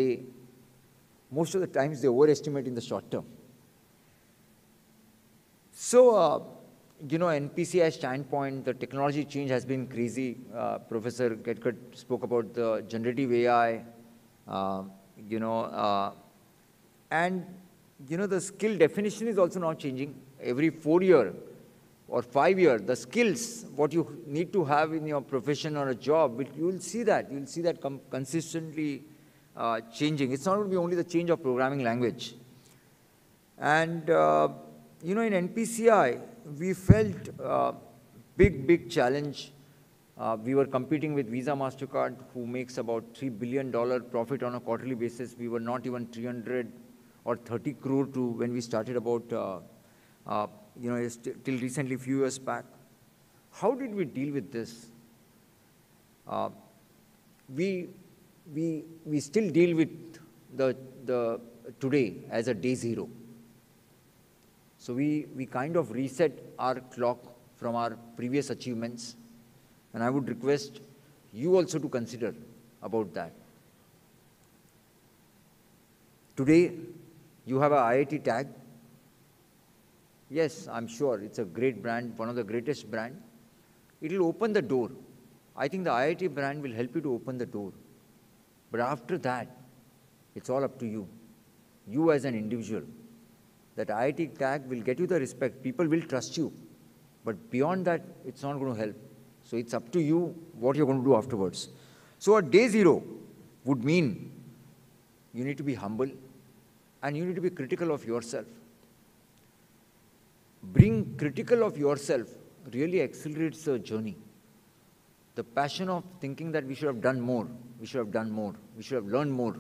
most of the times they overestimate in the short term. So, NPCI standpoint, the technology change has been crazy. Professor Ketkar spoke about the generative AI, and the skill definition is also now changing. Every 4 year or 5 year, the skills, what you need to have in your profession or a job, you will see that. You will see that consistently changing. It's not going to be only the change of programming language. And, in NPCI, we felt big challenge. We were competing with Visa, MasterCard, who makes about $3 billion profit on a quarterly basis. We were not even 300 or 30 crore when we started about, till recently, few years back. How did we deal with this? We still deal with the today as a day zero. So we kind of reset our clock from our previous achievements. And I would request you also to consider about that. Today, you have a IIT tag. Yes, I'm sure it's a great brand, one of the greatest brand. It will open the door. I think the IIT brand will help you to open the door. But after that, it's all up to you. You as an individual. That IIT tag will get you the respect. People will trust you. But beyond that, it's not going to help. So it's up to you what you're going to do afterwards. So a day zero would mean you need to be humble and you need to be critical of yourself. Being critical of yourself really accelerates the journey. The passion of thinking that we should have done more, we should have done more, we should have learned more.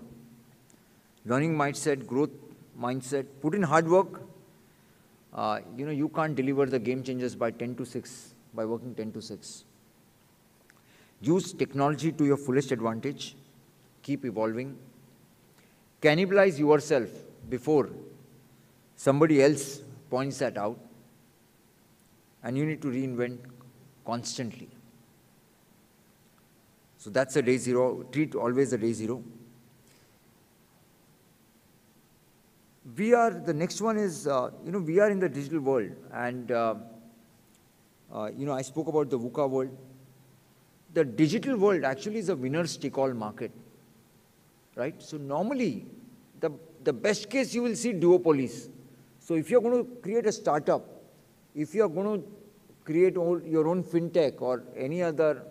Learning mindset, growth mindset, put in hard work. You can't deliver the game changers by 10 to 6, by working 10 to 6. Use technology to your fullest advantage. Keep evolving. Cannibalize yourself before somebody else points that out. And you need to reinvent constantly. So that's a day zero. Treat always a day zero. The next one is, we are in the digital world. And, I spoke about the VUCA world. The digital world actually is a winners take all market, right? So normally, the best case you will see duopolies. So if you're going to create a startup, if you're going to create your own fintech or any other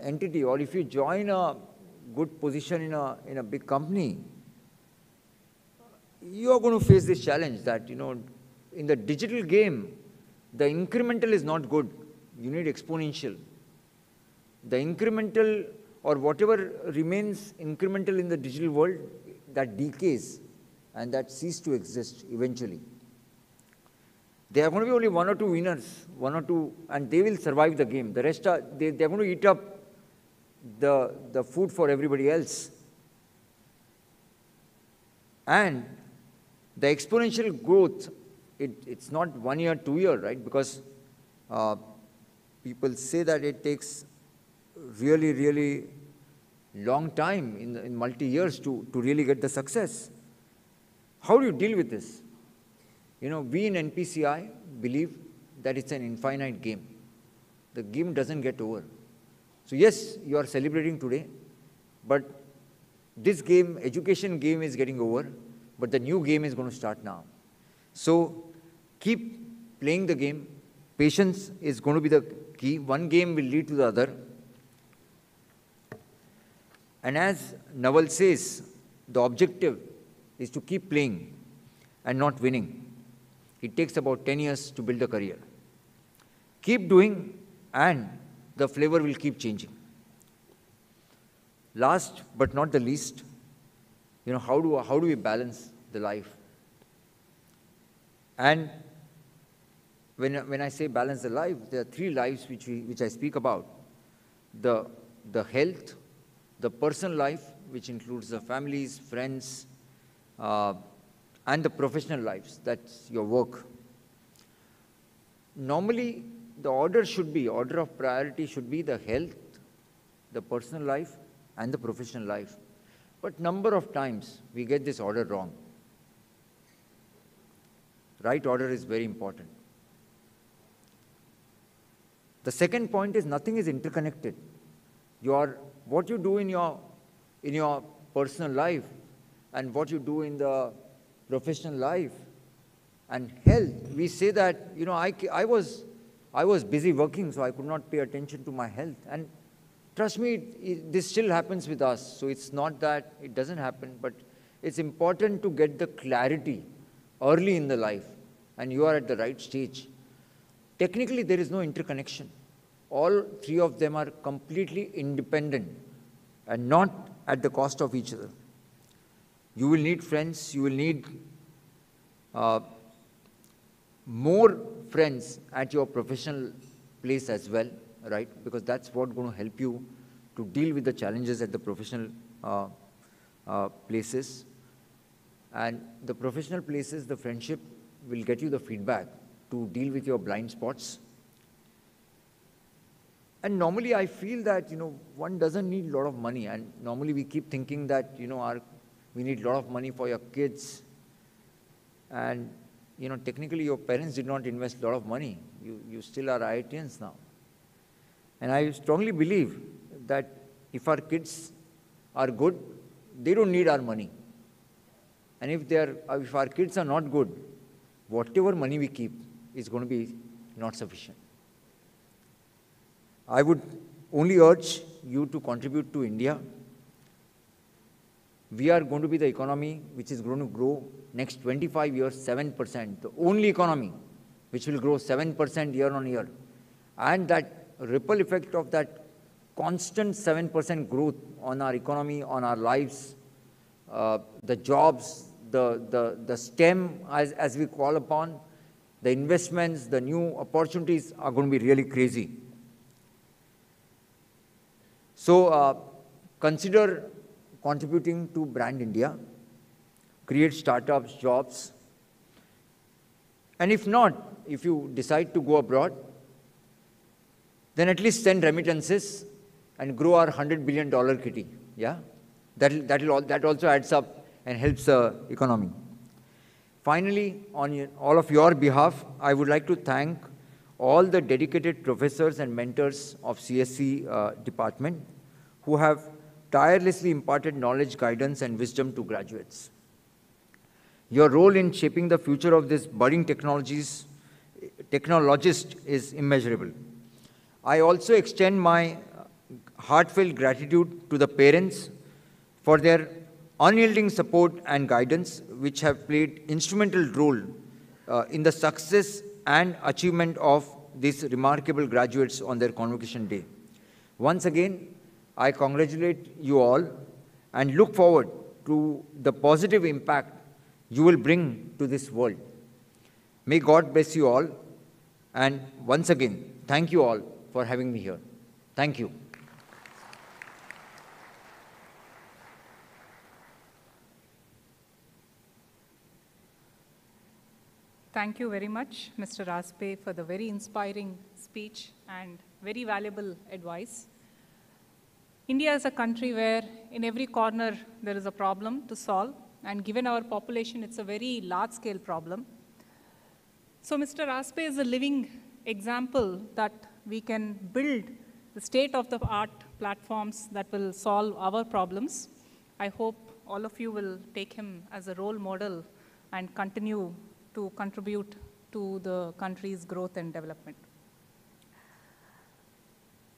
entity, or if you join a good position in a big company, you are going to face this challenge that, in the digital game, the incremental is not good. You need exponential. The incremental or whatever remains incremental in the digital world, that decays and that ceases to exist eventually. There are going to be only one or two winners, and they will survive the game. The rest they're going to eat up the food for everybody else. And the exponential growth, it's not 1 year, 2 year, right? Because people say that it takes really, really long time in multi-years to really get the success. How do you deal with this? We in NPCI believe that it's an infinite game. The game doesn't get over. So yes, you are celebrating today, but this game, education game, is getting over, but the new game is going to start now. So keep playing the game. Patience is going to be the key. One game will lead to the other. And as Naval says, the objective is to keep playing and not winning. It takes about 10 years to build a career. Keep doing, and the flavor will keep changing. Last but not the least, how do we balance the life? And when I say balance the life, there are 3 lives which I speak about. The health, the personal life, which includes the families, friends, and the professional lives, that's your work. Normally, the order of priority should be the health, the personal life, and the professional life. But number of times, we get this order wrong. Right order is very important. The second point is nothing is interconnected. What you do in your personal life and what you do in the professional life and health, we say that, I was busy working, so I could not pay attention to my health. And trust me, this still happens with us. So it's not that it doesn't happen, but it's important to get the clarity early in the life, and you are at the right stage. Technically, there is no interconnection. All 3 of them are completely independent and not at the cost of each other. You will need friends, you will need more friends at your professional place as well, right? Because that's what's going to help you to deal with the challenges at the professional places. And the professional places, the friendship will get you the feedback to deal with your blind spots. And normally I feel that, one doesn't need a lot of money. And normally we keep thinking that, we need a lot of money for your kids. And, technically your parents did not invest a lot of money. You still are IITians now. And I strongly believe that if our kids are good, they don't need our money. And if our kids are not good, whatever money we keep is going to be not sufficient. I would only urge you to contribute to India. We are going to be the economy which is going to grow next 25 years, 7%. The only economy which will grow 7% year on year. And that ripple effect of that constant 7% growth on our economy, on our lives, the jobs, the STEM as we call upon, the investments, the new opportunities are going to be really crazy. So consider contributing to Brand India, create startups, jobs. And if not, if you decide to go abroad, then at least send remittances and grow our $100 billion kitty. Yeah? That also adds up and helps the economy. Finally, on all of your behalf, I would like to thank all the dedicated professors and mentors of CSE department who have tirelessly imparted knowledge, guidance, and wisdom to graduates. Your role in shaping the future of this budding technologist is immeasurable. I also extend my heartfelt gratitude to the parents for their unyielding support and guidance, which have played instrumental role in the success and achievement of these remarkable graduates on their convocation day. Once again, I congratulate you all and look forward to the positive impact you will bring to this world. May God bless you all. And once again, thank you all for having me here. Thank you. Thank you very much, Mr. Raspe, for the very inspiring speech and very valuable advice. India is a country where in every corner there is a problem to solve, and given our population, it's a very large-scale problem. So Mr. Raspe is a living example that we can build the state-of-the-art platforms that will solve our problems. I hope all of you will take him as a role model and continue to contribute to the country's growth and development.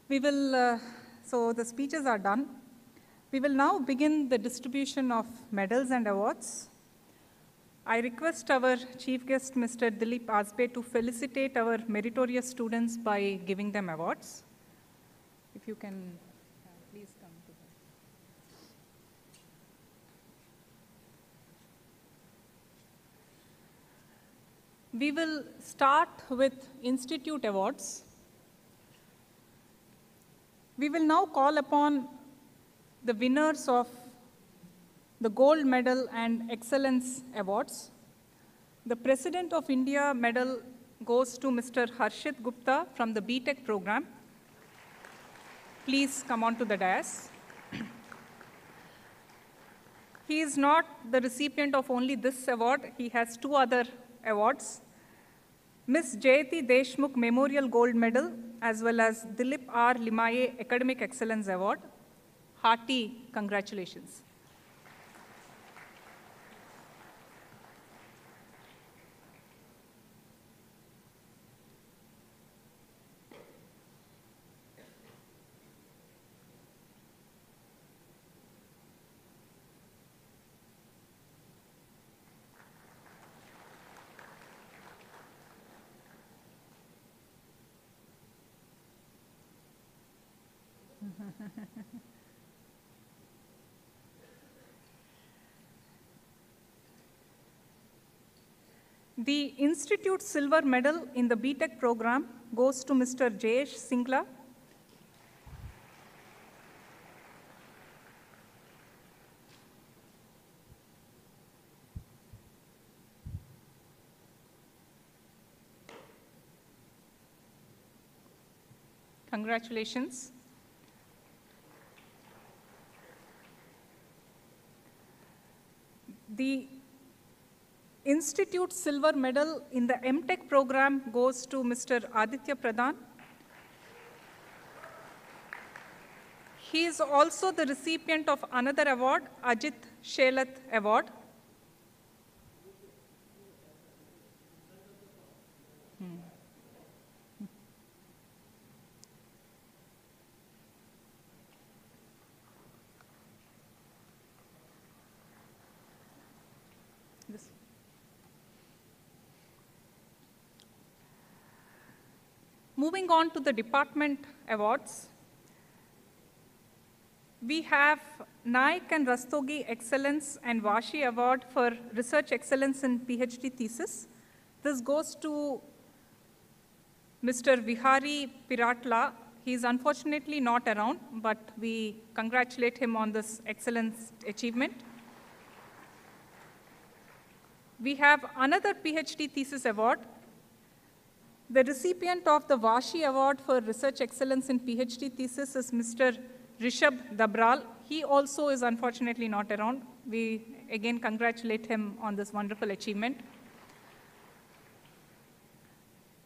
We will, so the speeches are done. We will now begin the distribution of medals and awards. I request our chief guest, Mr. Dilip Asbe, to felicitate our meritorious students by giving them awards. If you can, please come to that. We will start with institute awards. We will now call upon the winners of the Gold Medal and Excellence Awards. The President of India Medal goes to Mr. Harshit Gupta from the BTech program. Please come on to the dais. He is not the recipient of only this award. He has two other awards. Ms. Jayati Deshmukh Memorial Gold Medal, as well as Dilip R. Limaye Academic Excellence Award. Hearty congratulations. The Institute Silver Medal in the BTech program goes to Mr. Jayesh Singla. Congratulations. The Institute Silver Medal in the MTech program goes to Mr. Aditya Pradhan. He is also the recipient of another award, Ajit Shelat Award. Moving on to the department awards, we have Naik and Rastogi Excellence and Vashi Award for Research Excellence in PhD Thesis. This goes to Mr. Vihari Piratla. He is unfortunately not around, but we congratulate him on this excellent achievement. We have another PhD thesis award. The recipient of the Vashi Award for Research Excellence in PhD thesis is Mr. Rishabh Dabral. He also is unfortunately not around. We again congratulate him on this wonderful achievement.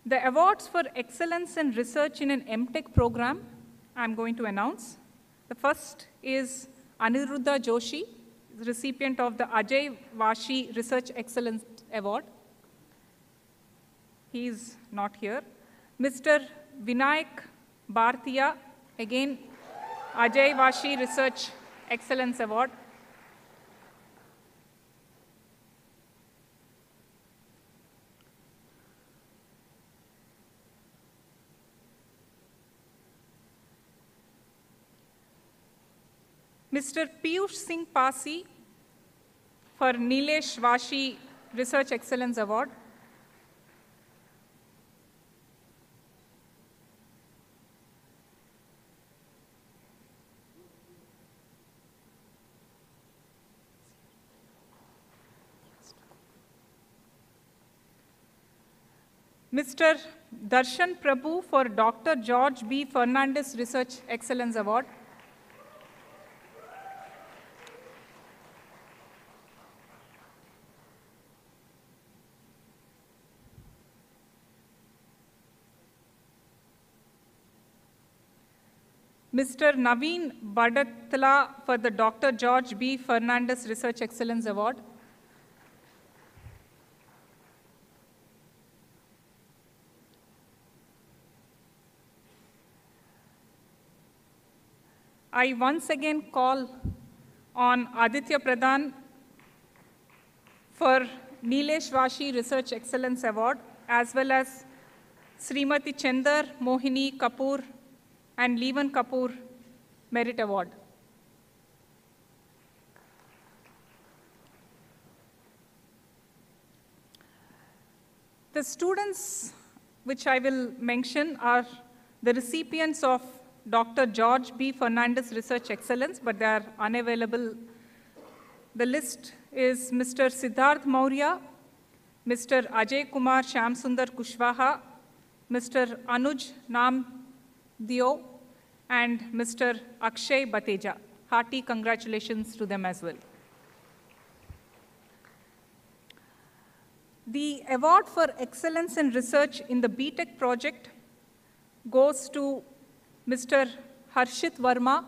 The awards for excellence in research in an MTech program, I'm going to announce. The first is Aniruddha Joshi, recipient of the Ajay Vashi Research Excellence Award. He is not here. Mr. Vinayak Bhartiya, again, Ajay Vashi Research Excellence Award. Mr. Piyush Singh Pasi for Nilesh Vashi Research Excellence Award. Mr. Darshan Prabhu for Dr. George B. Fernandez Research Excellence Award. Mr. Naveen Badatla for the Dr. George B. Fernandez Research Excellence Award. I once again call on Aditya Pradhan for Nilesh Vashi Research Excellence Award, as well as Srimati Chandar Mohini Kapoor and Levan Kapoor Merit Award. The students which I will mention are the recipients of Dr. George B. Fernandez Research Excellence, but they are unavailable. The list is Mr. Siddharth Maurya, Mr. Ajay Kumar Shamsundar Kushwaha, Mr. Anuj Nam Dio, and Mr. Akshay Bateja. Hearty congratulations to them as well. The award for excellence in research in the BTech project goes to Mr. Harshit Verma.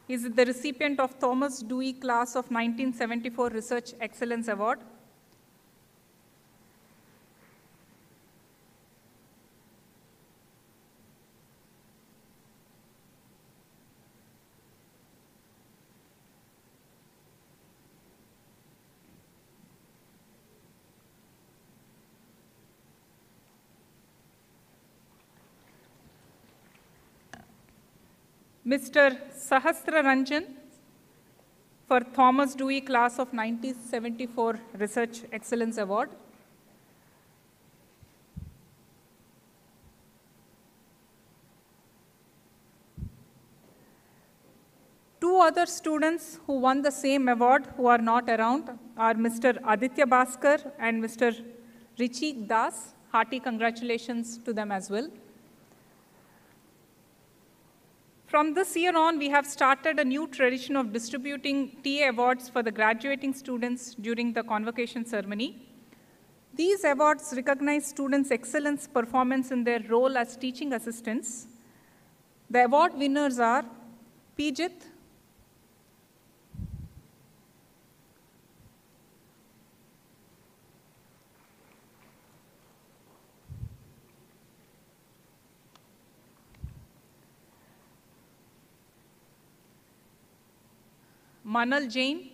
He is the recipient of Thomas Dewey Class of 1974 Research Excellence Award. Mr. Sahasra Ranjan for Thomas Dewey Class of 1974 Research Excellence Award. Two other students who won the same award who are not around are Mr. Aditya Bhaskar and Mr. Richie Das. Hearty congratulations to them as well. From this year on, we have started a new tradition of distributing TA awards for the graduating students during the convocation ceremony. These awards recognize students' excellence performance in their role as teaching assistants. The award winners are Pijit, Manal Jain,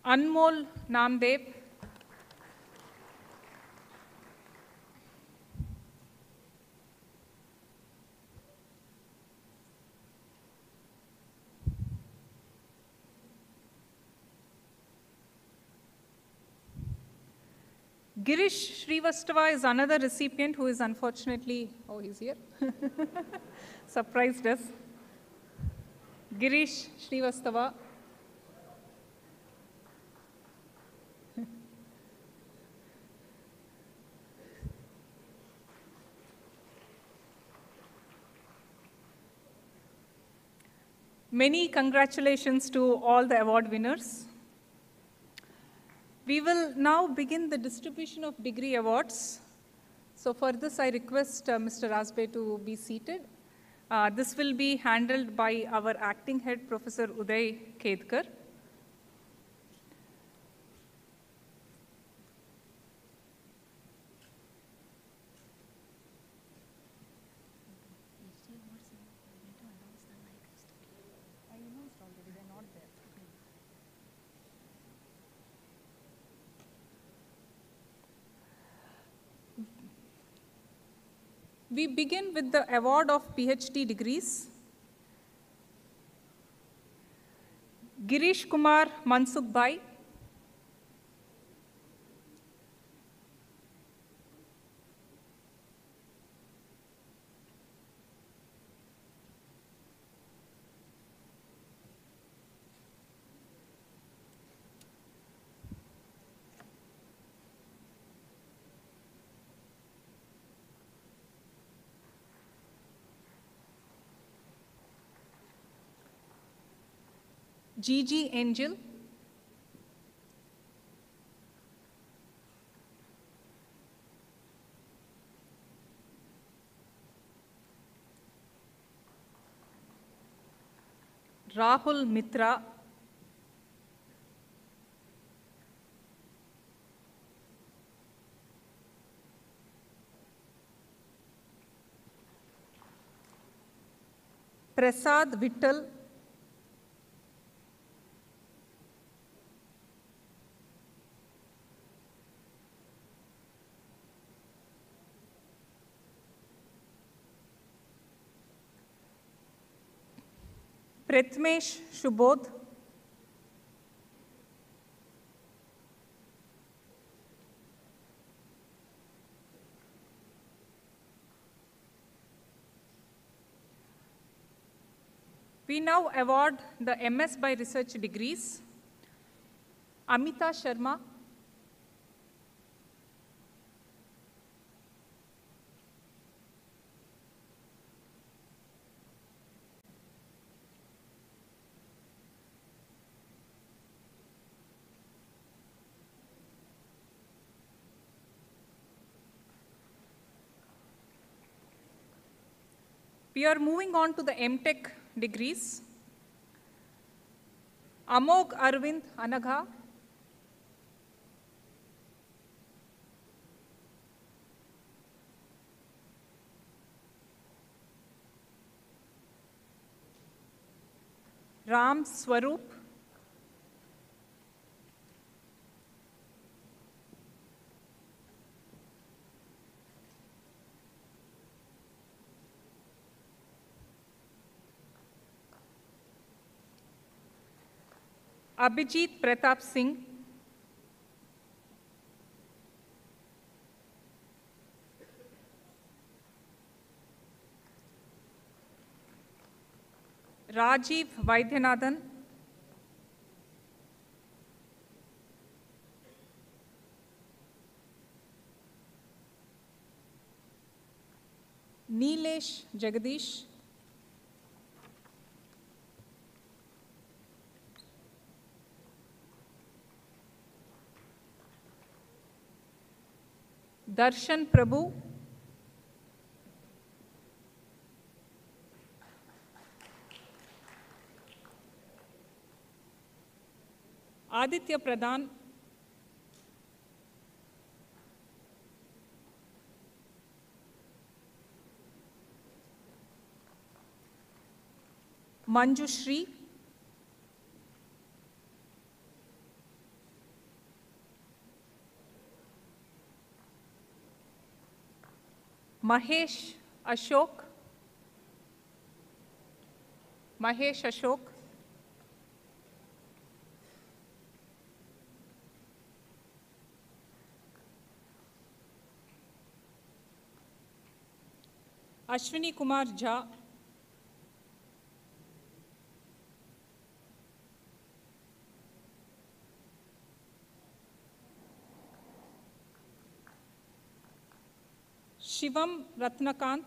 Anmol Namdev, Girish Srivastava is another recipient who is unfortunately, oh, he's here, surprised us. Girish Srivastava. Many congratulations to all the award winners. We will now begin the distribution of degree awards. So for this, I request Mr. Rasbe to be seated. This will be handled by our acting head, Professor Uday Kedkar. We begin with the award of PhD degrees. Girish Kumar Mansukh Bhai. Gigi Angel. Rahul Mitra. Prasad Vittal. Pratmesh Shubodh. We now award the MS by Research degrees. Amita Sharma. We are moving on to the MTech degrees. Amog Arvind Anagha. Ram Swaroop. Abhijit Pratap Singh. Rajiv Vaidyanathan. Nilesh Jagadish. Darshan Prabhu. Aditya Pradhan. Manjushri. Mahesh Ashok. Mahesh Ashok. Ashwini Kumar Jha, Shivam Ratnakant,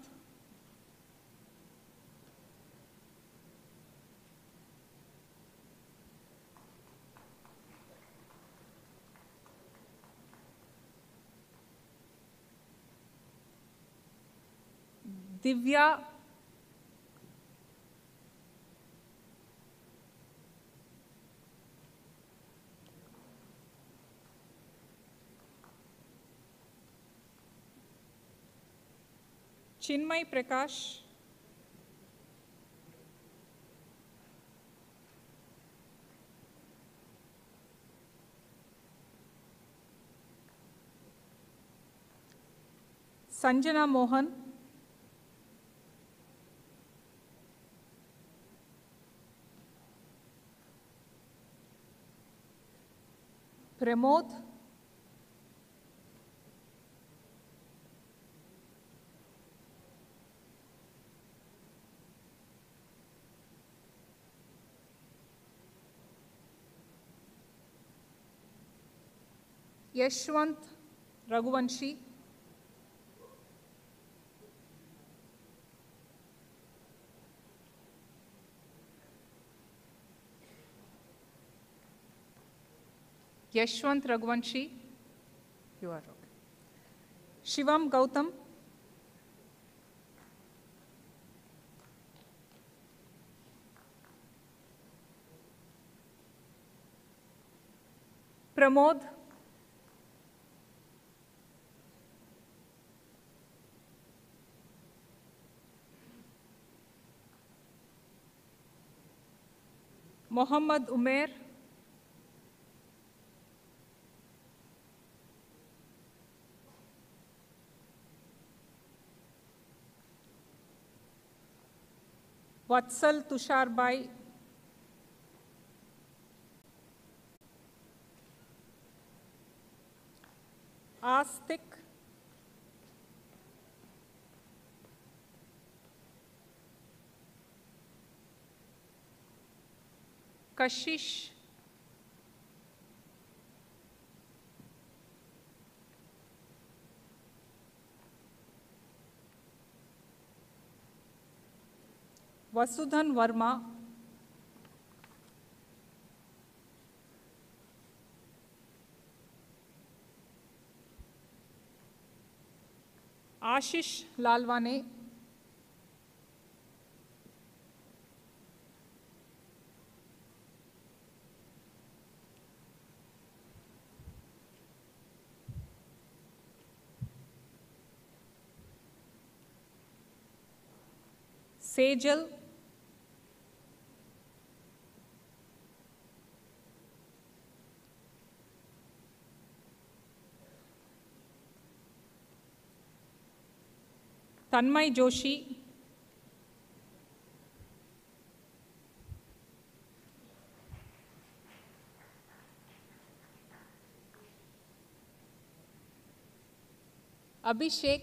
Divya Chinmay Prakash, Sanjana Mohan, Pramod, Yashwant Raghuvanshi, Yashwant Raghuvanshi, you are okay. Shivam Gautam, Pramod, Mohammad Umair, Vatsal Tusharbai, Astik, Kashish, Vasudhan Verma, Ashish Lalwane, Sejal, Tanmay Joshi, Abhishek,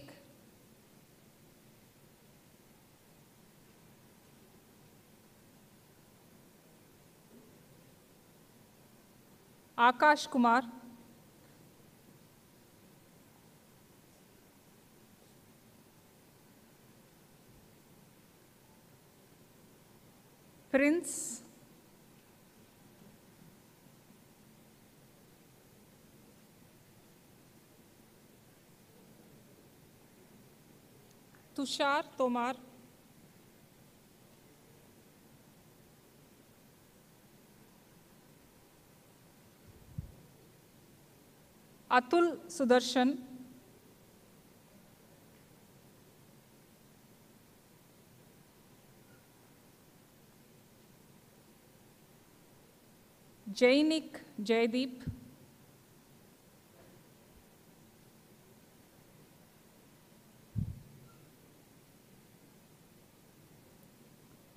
Akash Kumar, Prince, Tushar Tomar, Atul Sudarshan, Jainik Jaideep,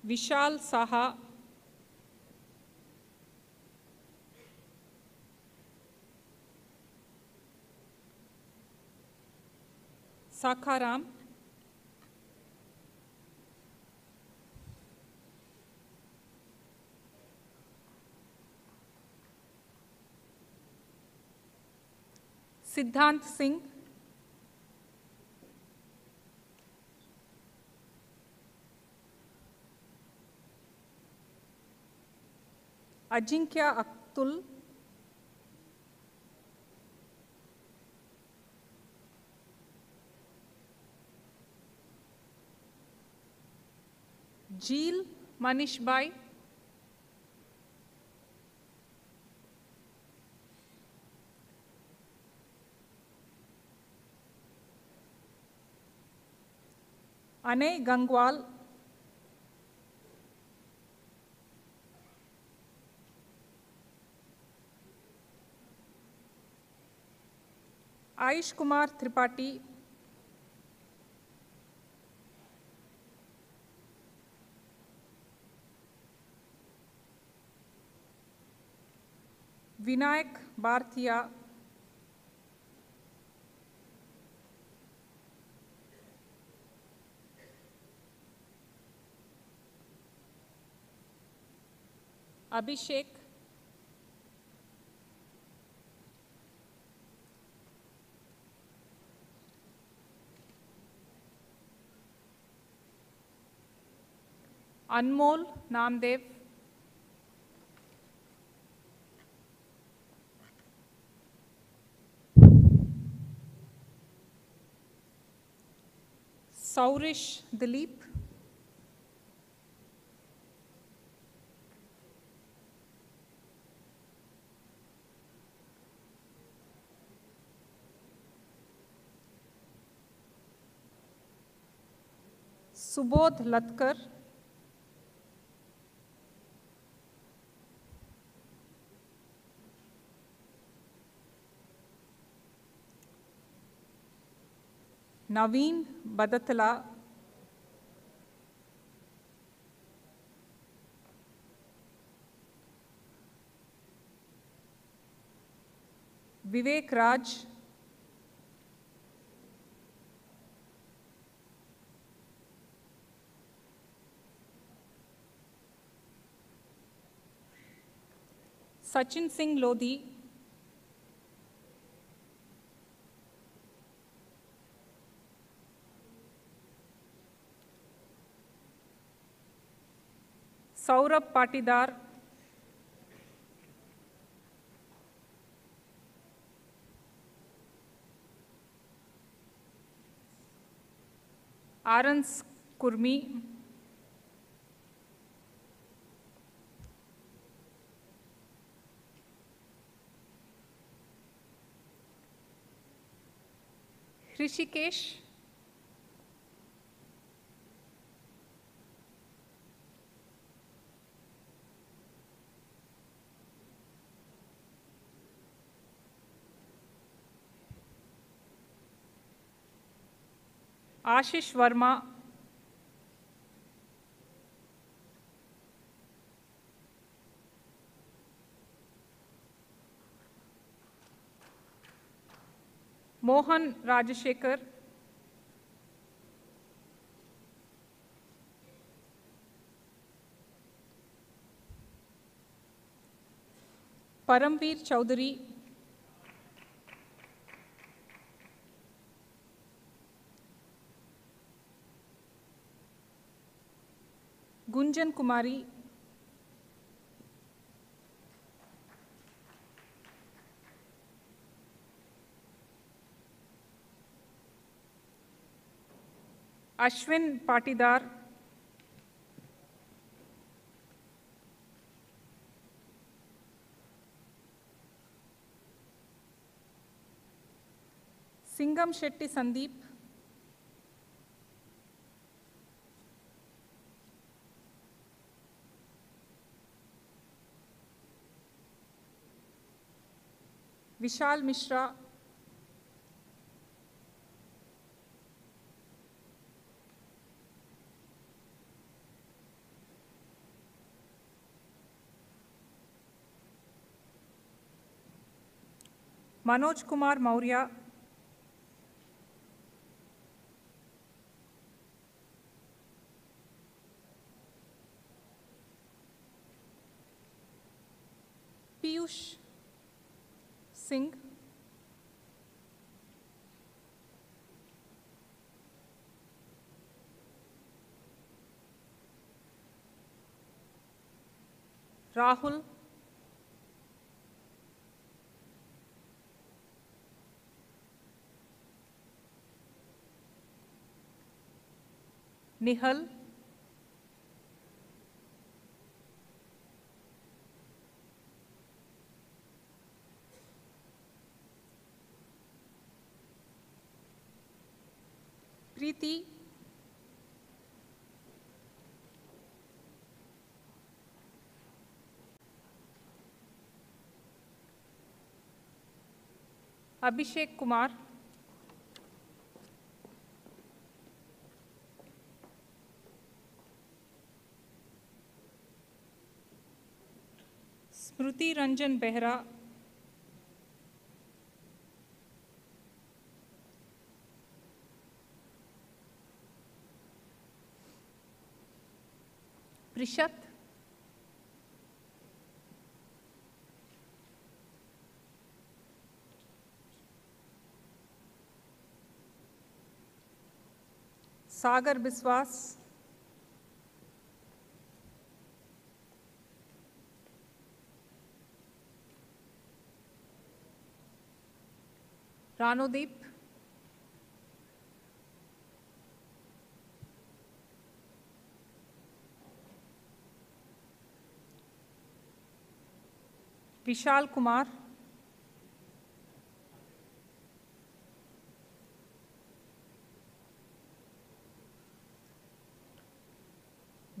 Vishal Saha, Sakharam, Siddhant Singh, Ajinkya Akhtul, Jeel Manishbai, Anay Gangwal, Aish Kumar Tripathi, Vinayak Bhartiya, Abhishek, Anmol Namdev, Saurish Dilip, Subodh Latkar, Naveen Badatala, Vivek Raj, Sachin Singh Lodhi, Saurabh Patidar, Arans Kurmi, Hrishikesh, Ashish Verma, Mohan Rajashekar, Paramveer Chowdhury, Gunjan Kumari, Ashwin Patidar, Singham Shetty Sandeep, Vishal Mishra, Manoj Kumar Maurya, Piyush Singh, Rahul, Nihal, Preeti, Abhishek Kumar, Smruti Ranjan Behra, Prishat, Sagar Biswas, Ranodeep, Vishal Kumar,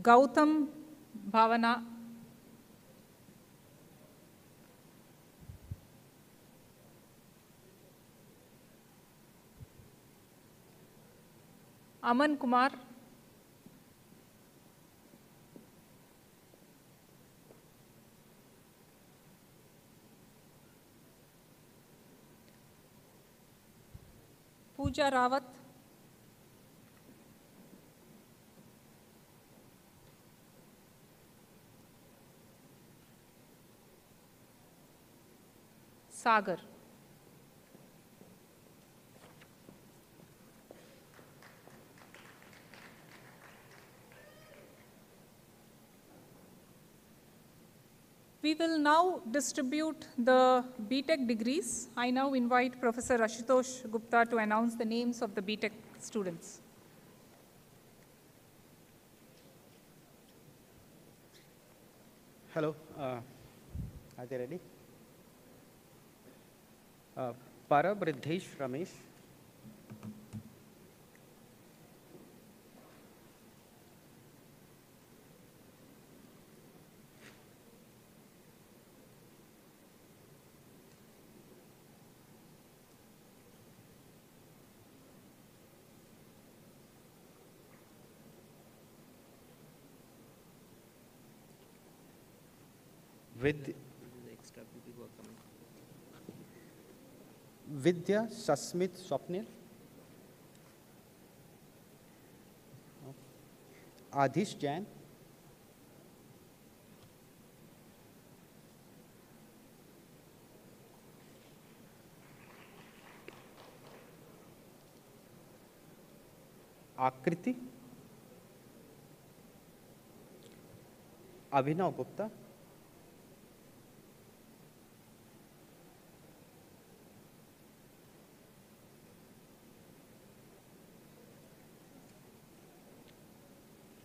Gautam Bhavana, Aman Kumar, Pooja Rawat, Sagar. We will now distribute the BTech degrees. I now invite Professor Ashutosh Gupta to announce the names of the BTech students. Hello, are they ready? Parabridhesh Ramesh, Vidya Sasmit Swapnil, Adhish Jain, Akriti, Abhinav Gupta,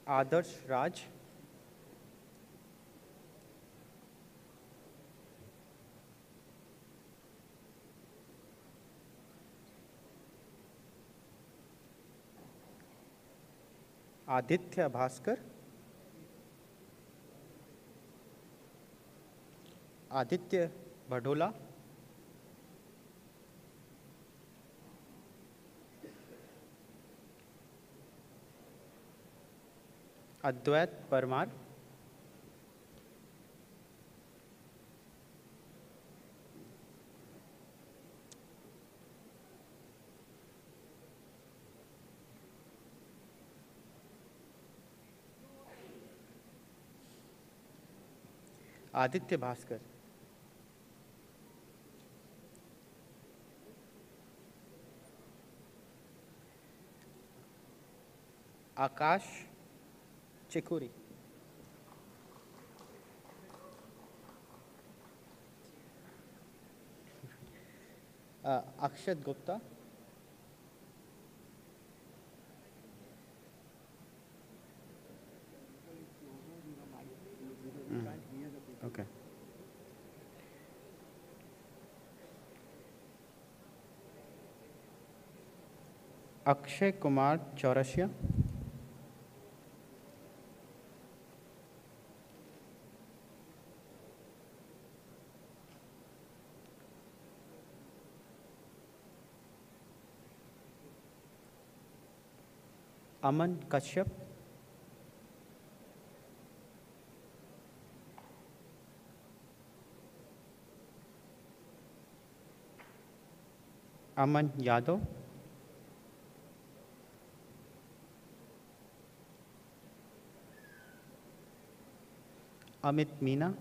Adarsh Raj, Aditya Bhaskar, Aditya Bhadola, Advait Parmar, Aditya Bhaskar, Akash Chekuri, Akshat Gupta. Okay. Akshay Kumar Chaurasia. Aman Kashyap. Aman Yadav. Amit Meena.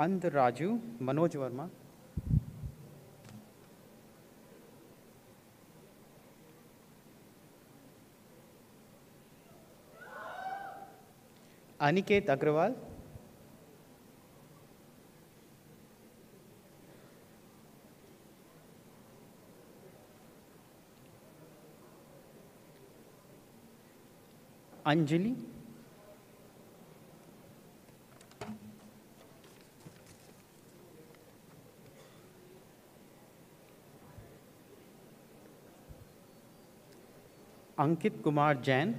And Raju Manoj Verma. Aniket Agrawal. Anjali. Ankit Kumar Jain.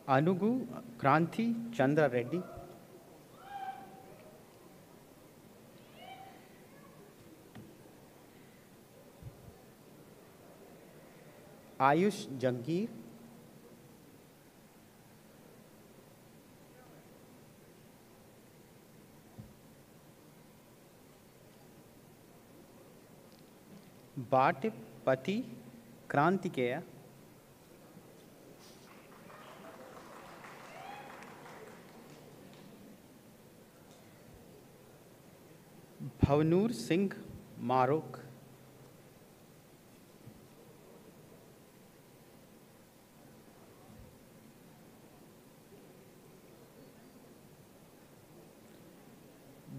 Anugu Kranti Chandra Reddy. Ayush Jangir. Bhatip Pati Krantikeya. Bhavnur Singh Marok.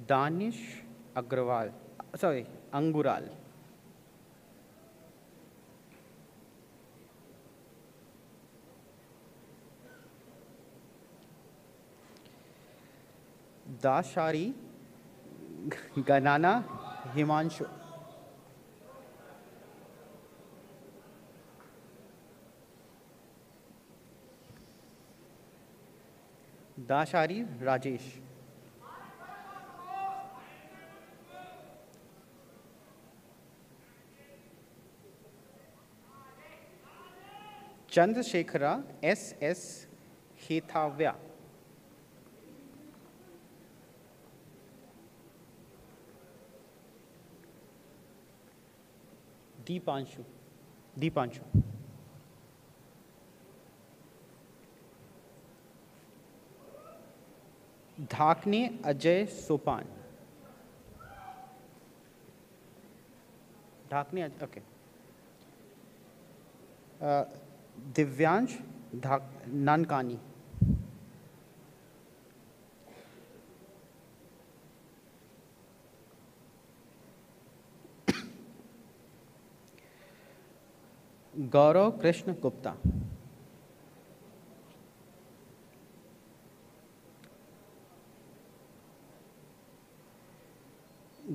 Danish Agrawal, sorry, Angural. Dashari Ganana Himanshu. Dashari Rajesh. Chandrasekhara S.S. Hethavya. Deepanshu. Dhakne Ajay Sopan. Okay. Divyansh Nankani. Gaurav Krishna Gupta.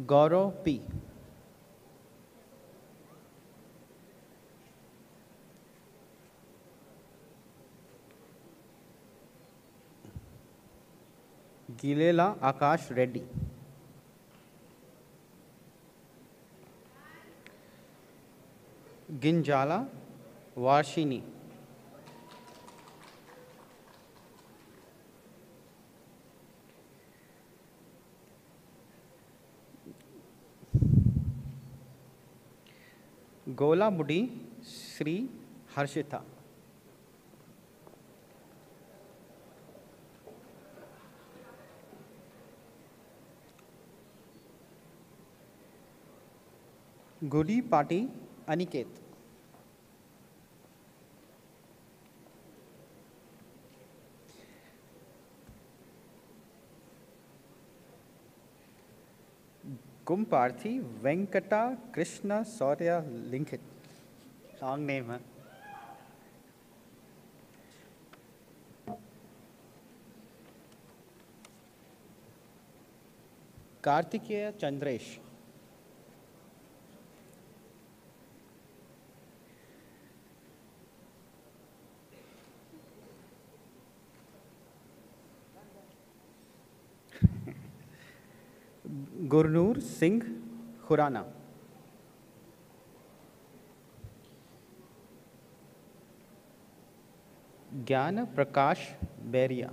Gaurav P. Gilela Akash Reddy. Ginjala Varshini. Gola Mudi Sri Harshita. Gudi Pati Aniket. Kumparthi Venkata Krishna Saurya Linkit. Long name, huh? Kartikeya Chandresh. Gurnoor Singh Khurana. Gyan Prakash Beria.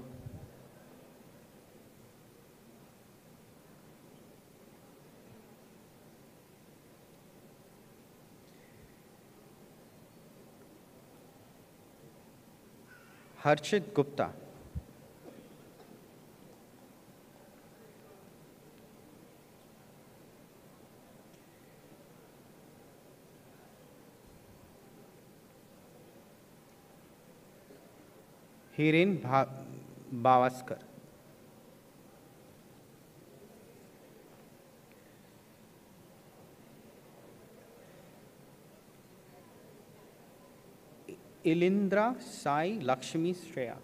Harshit Gupta. Hiren Bavaskar. Ilindra Sai Lakshmi Shreya.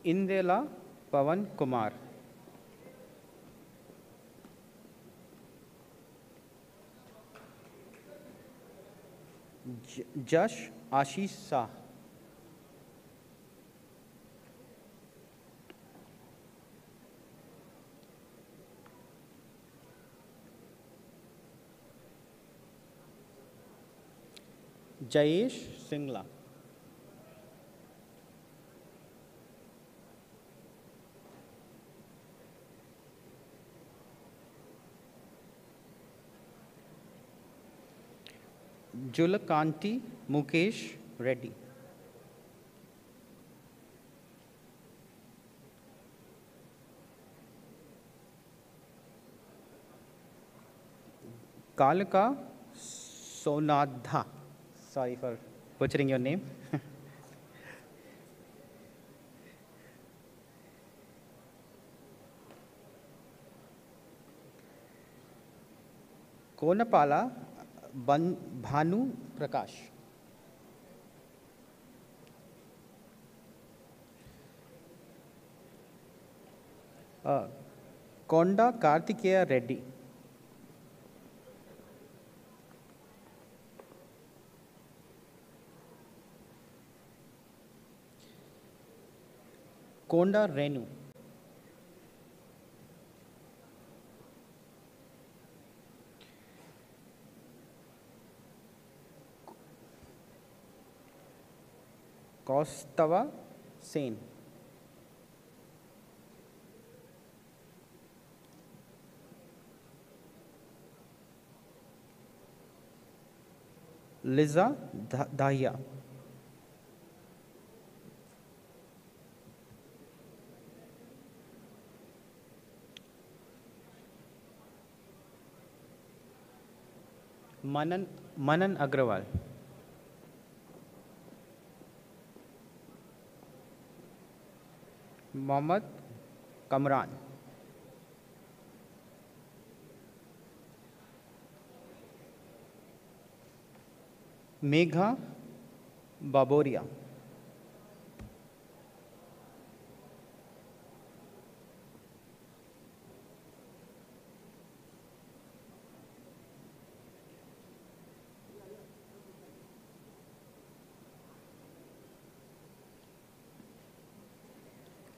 Indela Pavan Kumar. Jash Ashish Shah. Jayesh Singla. Julakanti Mukesh Reddy. Kalaka Sonadha. Sorry for butchering your name. Konapala Bhanu Prakash. Konda Kartikeya Reddy. Konda Renu. Kaustava Sen. Liza Dahia. Manan Agrawal. Mohammad Kamran. Megha Baboria.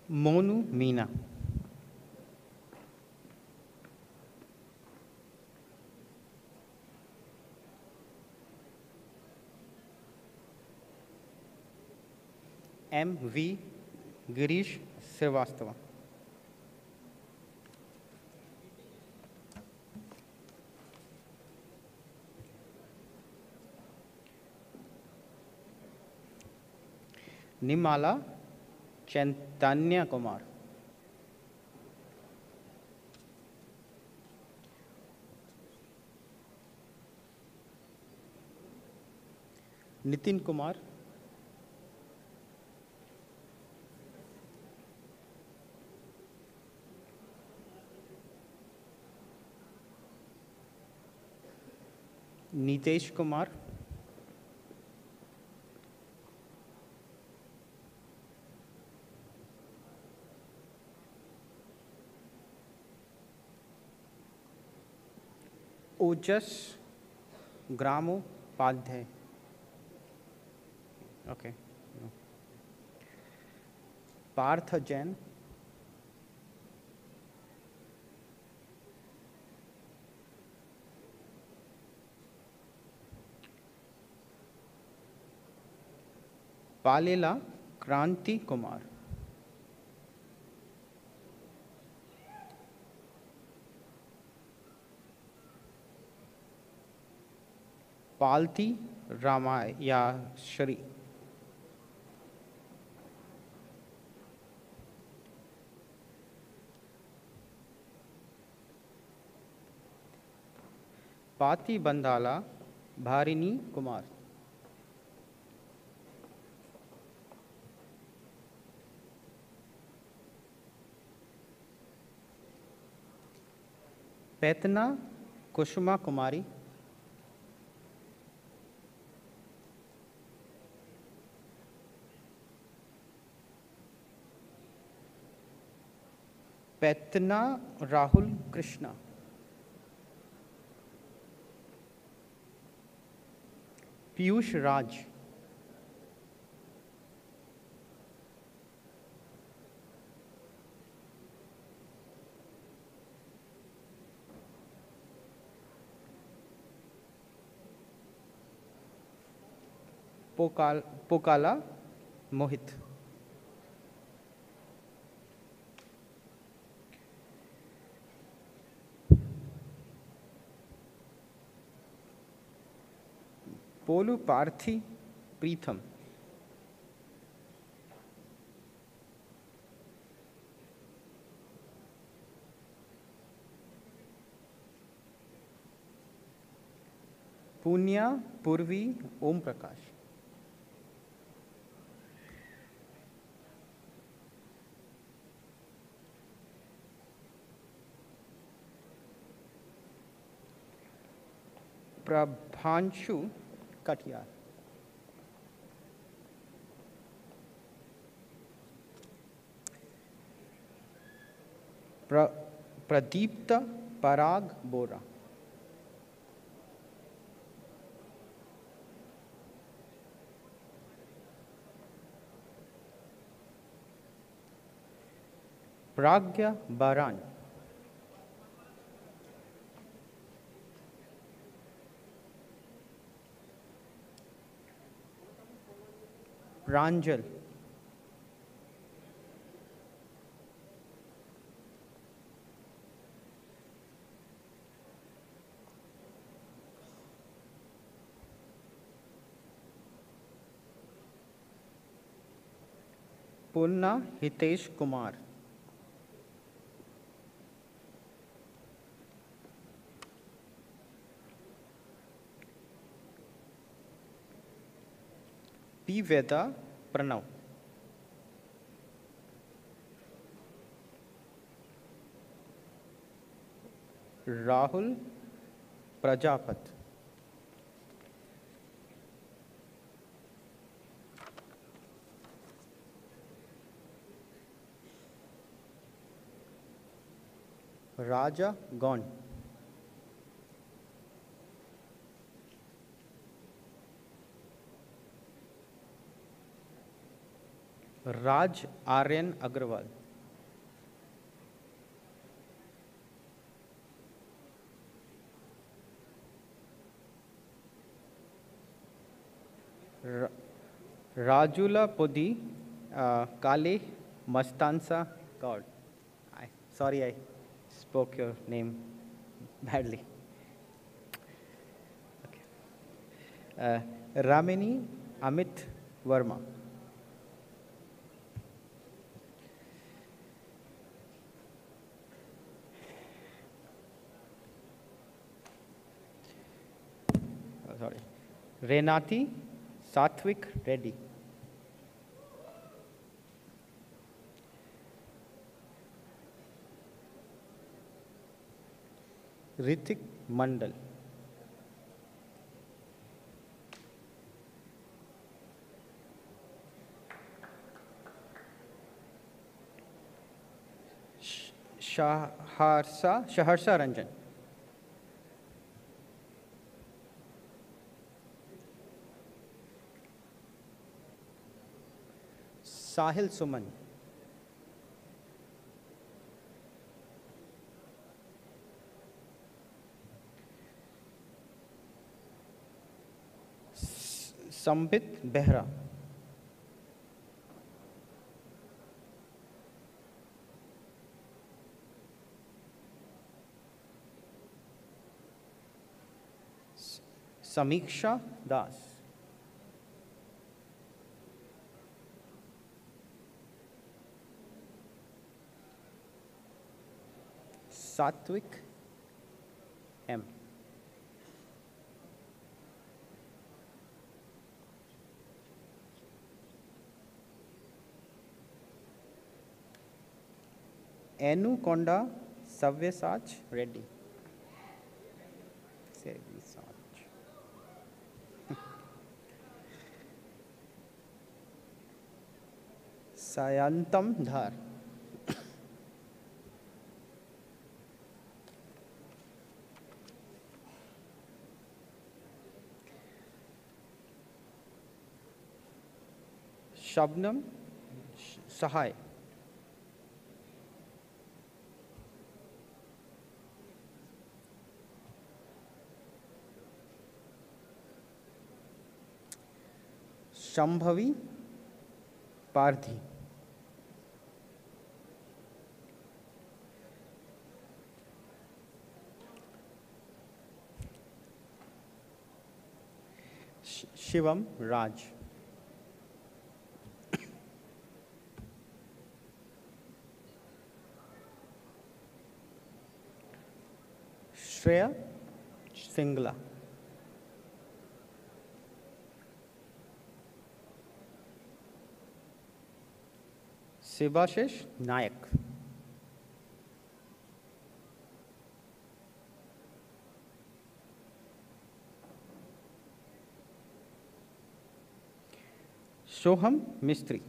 Monu Meena. M.V. Girish Srivastava. Nimala Chaitanya Kumar. Nitin Kumar. Nitesh Kumar. Ojas Gramopadhyay. Okay. No. Partha Jain. Palela Kranti Kumar. Palti Ramaya Shri. Pati Bandhala Bharini Kumar. Petna Kushma Kumari. Petna Rahul Krishna. Piyush Raj. Pokala Mohit. Polu Parthi Pritham. Punya Purvi Om Prakash. Prabhanshu Katiyar. Pradeepta Parag Bora. Pragya Baran. Pranjal. Punna Hitesh Kumar. P. Veda Pranav. Rahul Prajapat. Raja Gone. Raj Aryan Agrawal. Rajula Podi Kale Mastansa. God, sorry I spoke your name badly. Okay. Ramini Amit Verma. sorry, Renati Satvik Reddy. Ritik Mandal. Shaharsa Ranjan. Sahil Suman. Sambit Behra. Samiksha Das. Satvik M. Enu Konda Savyasach Reddy. Sayantam Dhar. Shabnam Sahai. Shambhavi Parthi. Shivam Raj. Shreya Singla. Sivashish Nayak. Soham Mistry.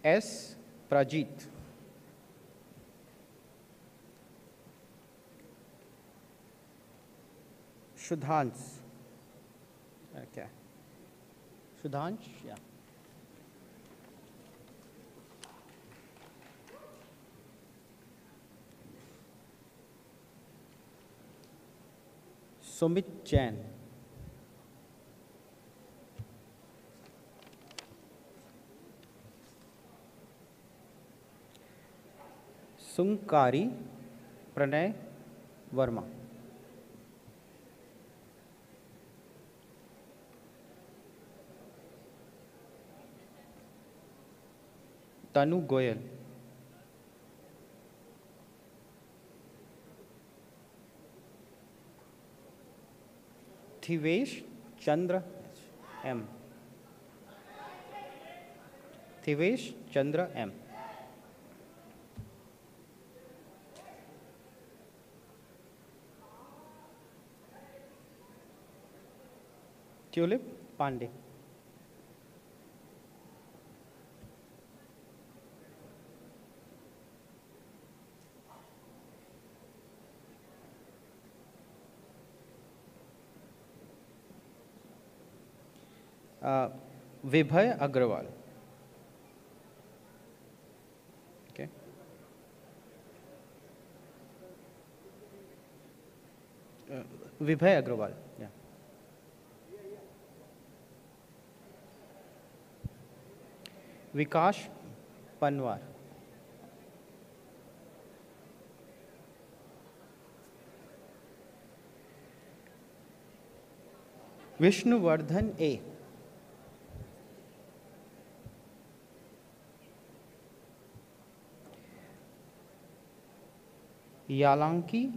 S. Prajit. Shudhansh. Okay. Shudhansh, yeah. Sumit Jain. Sunkari Pranay Verma. Tanu Goyal. Thivesh Chandra M. Thivesh Chandra M. Tulip Pandey. Vibhay Agrawal. Okay. Vibhay Agrawal. Yeah. Vikash Panwar. Vishnuvardhan A. Yalanki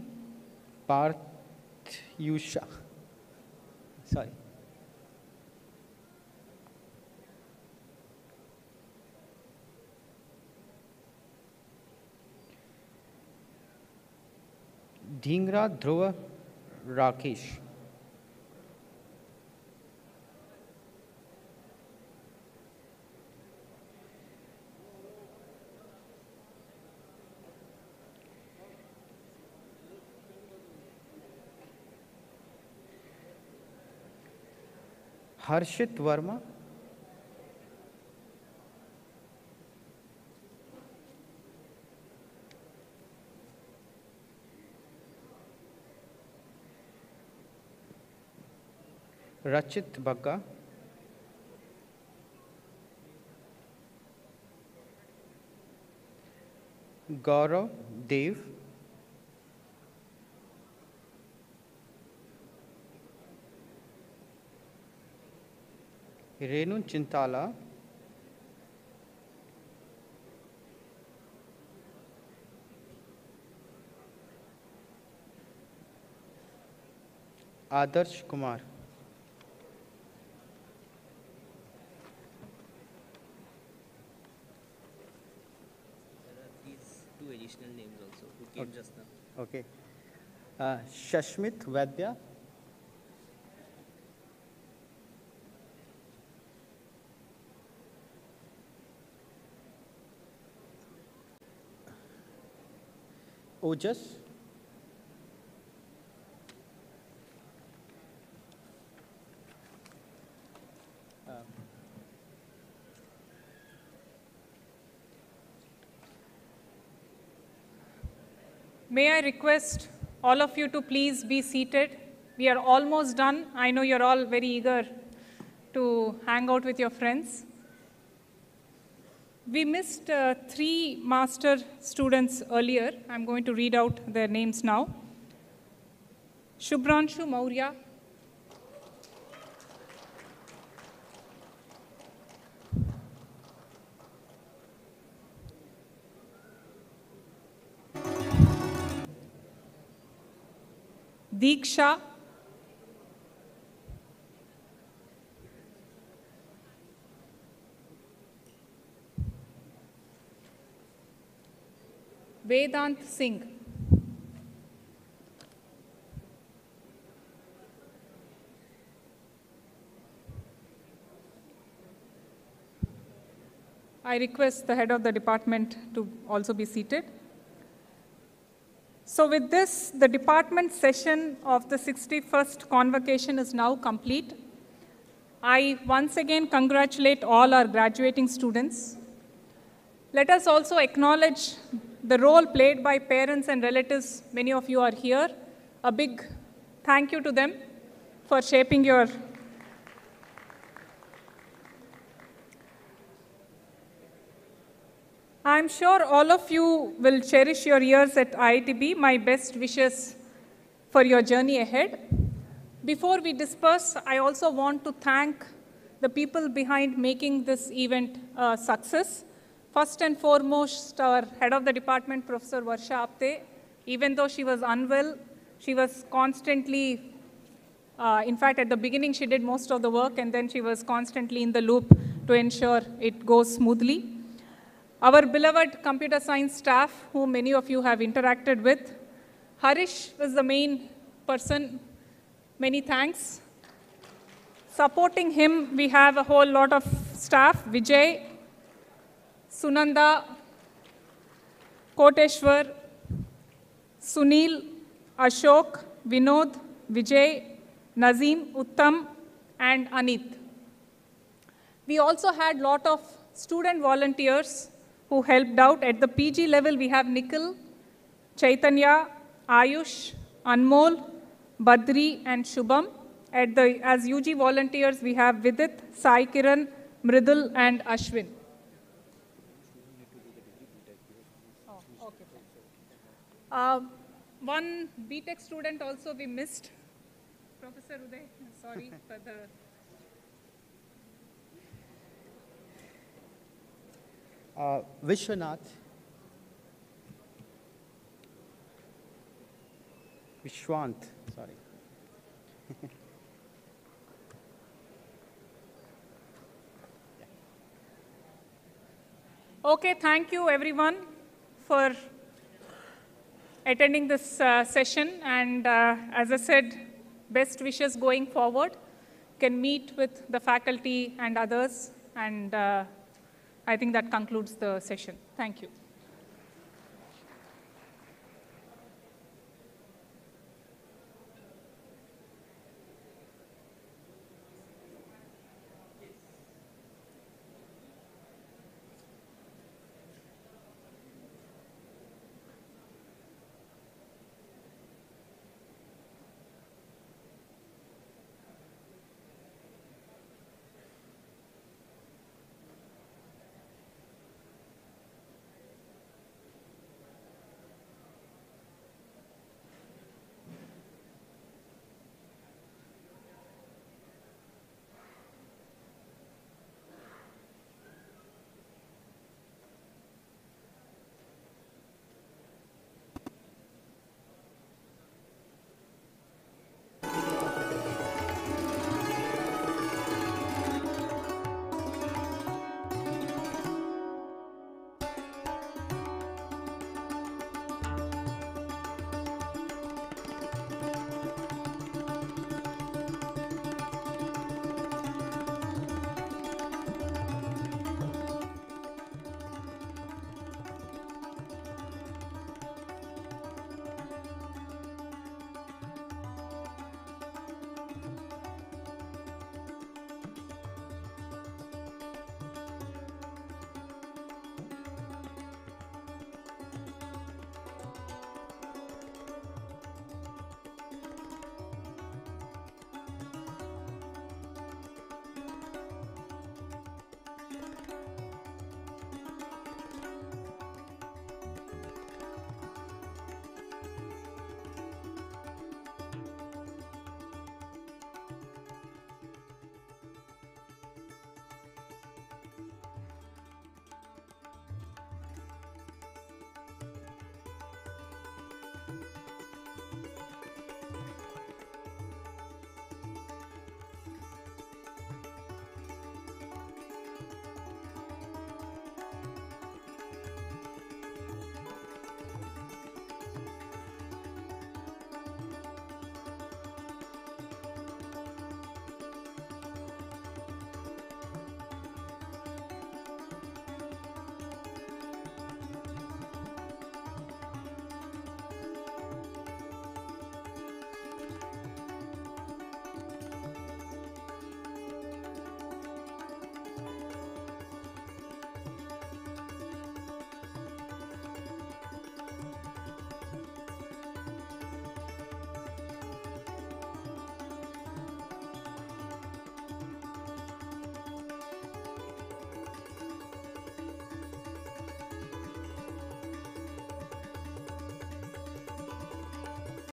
Parthyusha. Sorry. Dhingra Dhruva Rakesh. Harshit Verma. Rachit Bagga. Gaurav Dev. Renu Chintala. Adarsh Kumar. These two additional names also who came just now. Okay. Shashmit Vaidya. Ojas. May I request all of you to please be seated? We are almost done. I know you're all very eager to hang out with your friends. We missed 3 master students earlier. I'm going to read out their names now. Shubhranshu Maurya. Deeksha. Vedant Singh. I request the head of the department to also be seated. So with this, the department session of the 61st convocation is now complete. I once again congratulate all our graduating students. Let us also acknowledge the role played by parents and relatives. Many of you are here. A big thank you to them for shaping your I'm sure all of you will cherish your years at IITB. My best wishes for your journey ahead. Before we disperse, I also want to thank the people behind making this event a success. First and foremost, our head of the department, Professor Varsha Apte. Even though she was unwell, she was constantly, in fact, at the beginning, she did most of the work, and then she was constantly in the loop to ensure it goes smoothly. Our beloved computer science staff, whom many of you have interacted with. Harish was the main person. Many thanks. Supporting him, we have a whole lot of staff. Vijay, Sunanda, Koteshwar, Sunil, Ashok, Vinod, Vijay, Nazim, Uttam, and Anit. We also had a lot of student volunteers who helped out. At the PG level, we have Nikhil, Chaitanya, Ayush, Anmol, Badri, and Shubham. As UG volunteers, we have Vidit, Sai Kiran, Mridul, and Ashwin. Oh, okay. One BTech student also we missed. Professor Uday, sorry for the... Vishwanath. Ishwant, sorry. Okay, thank you everyone for attending this session. And as I said, best wishes going forward. Can meet with the faculty and others. And I think that concludes the session. Thank you.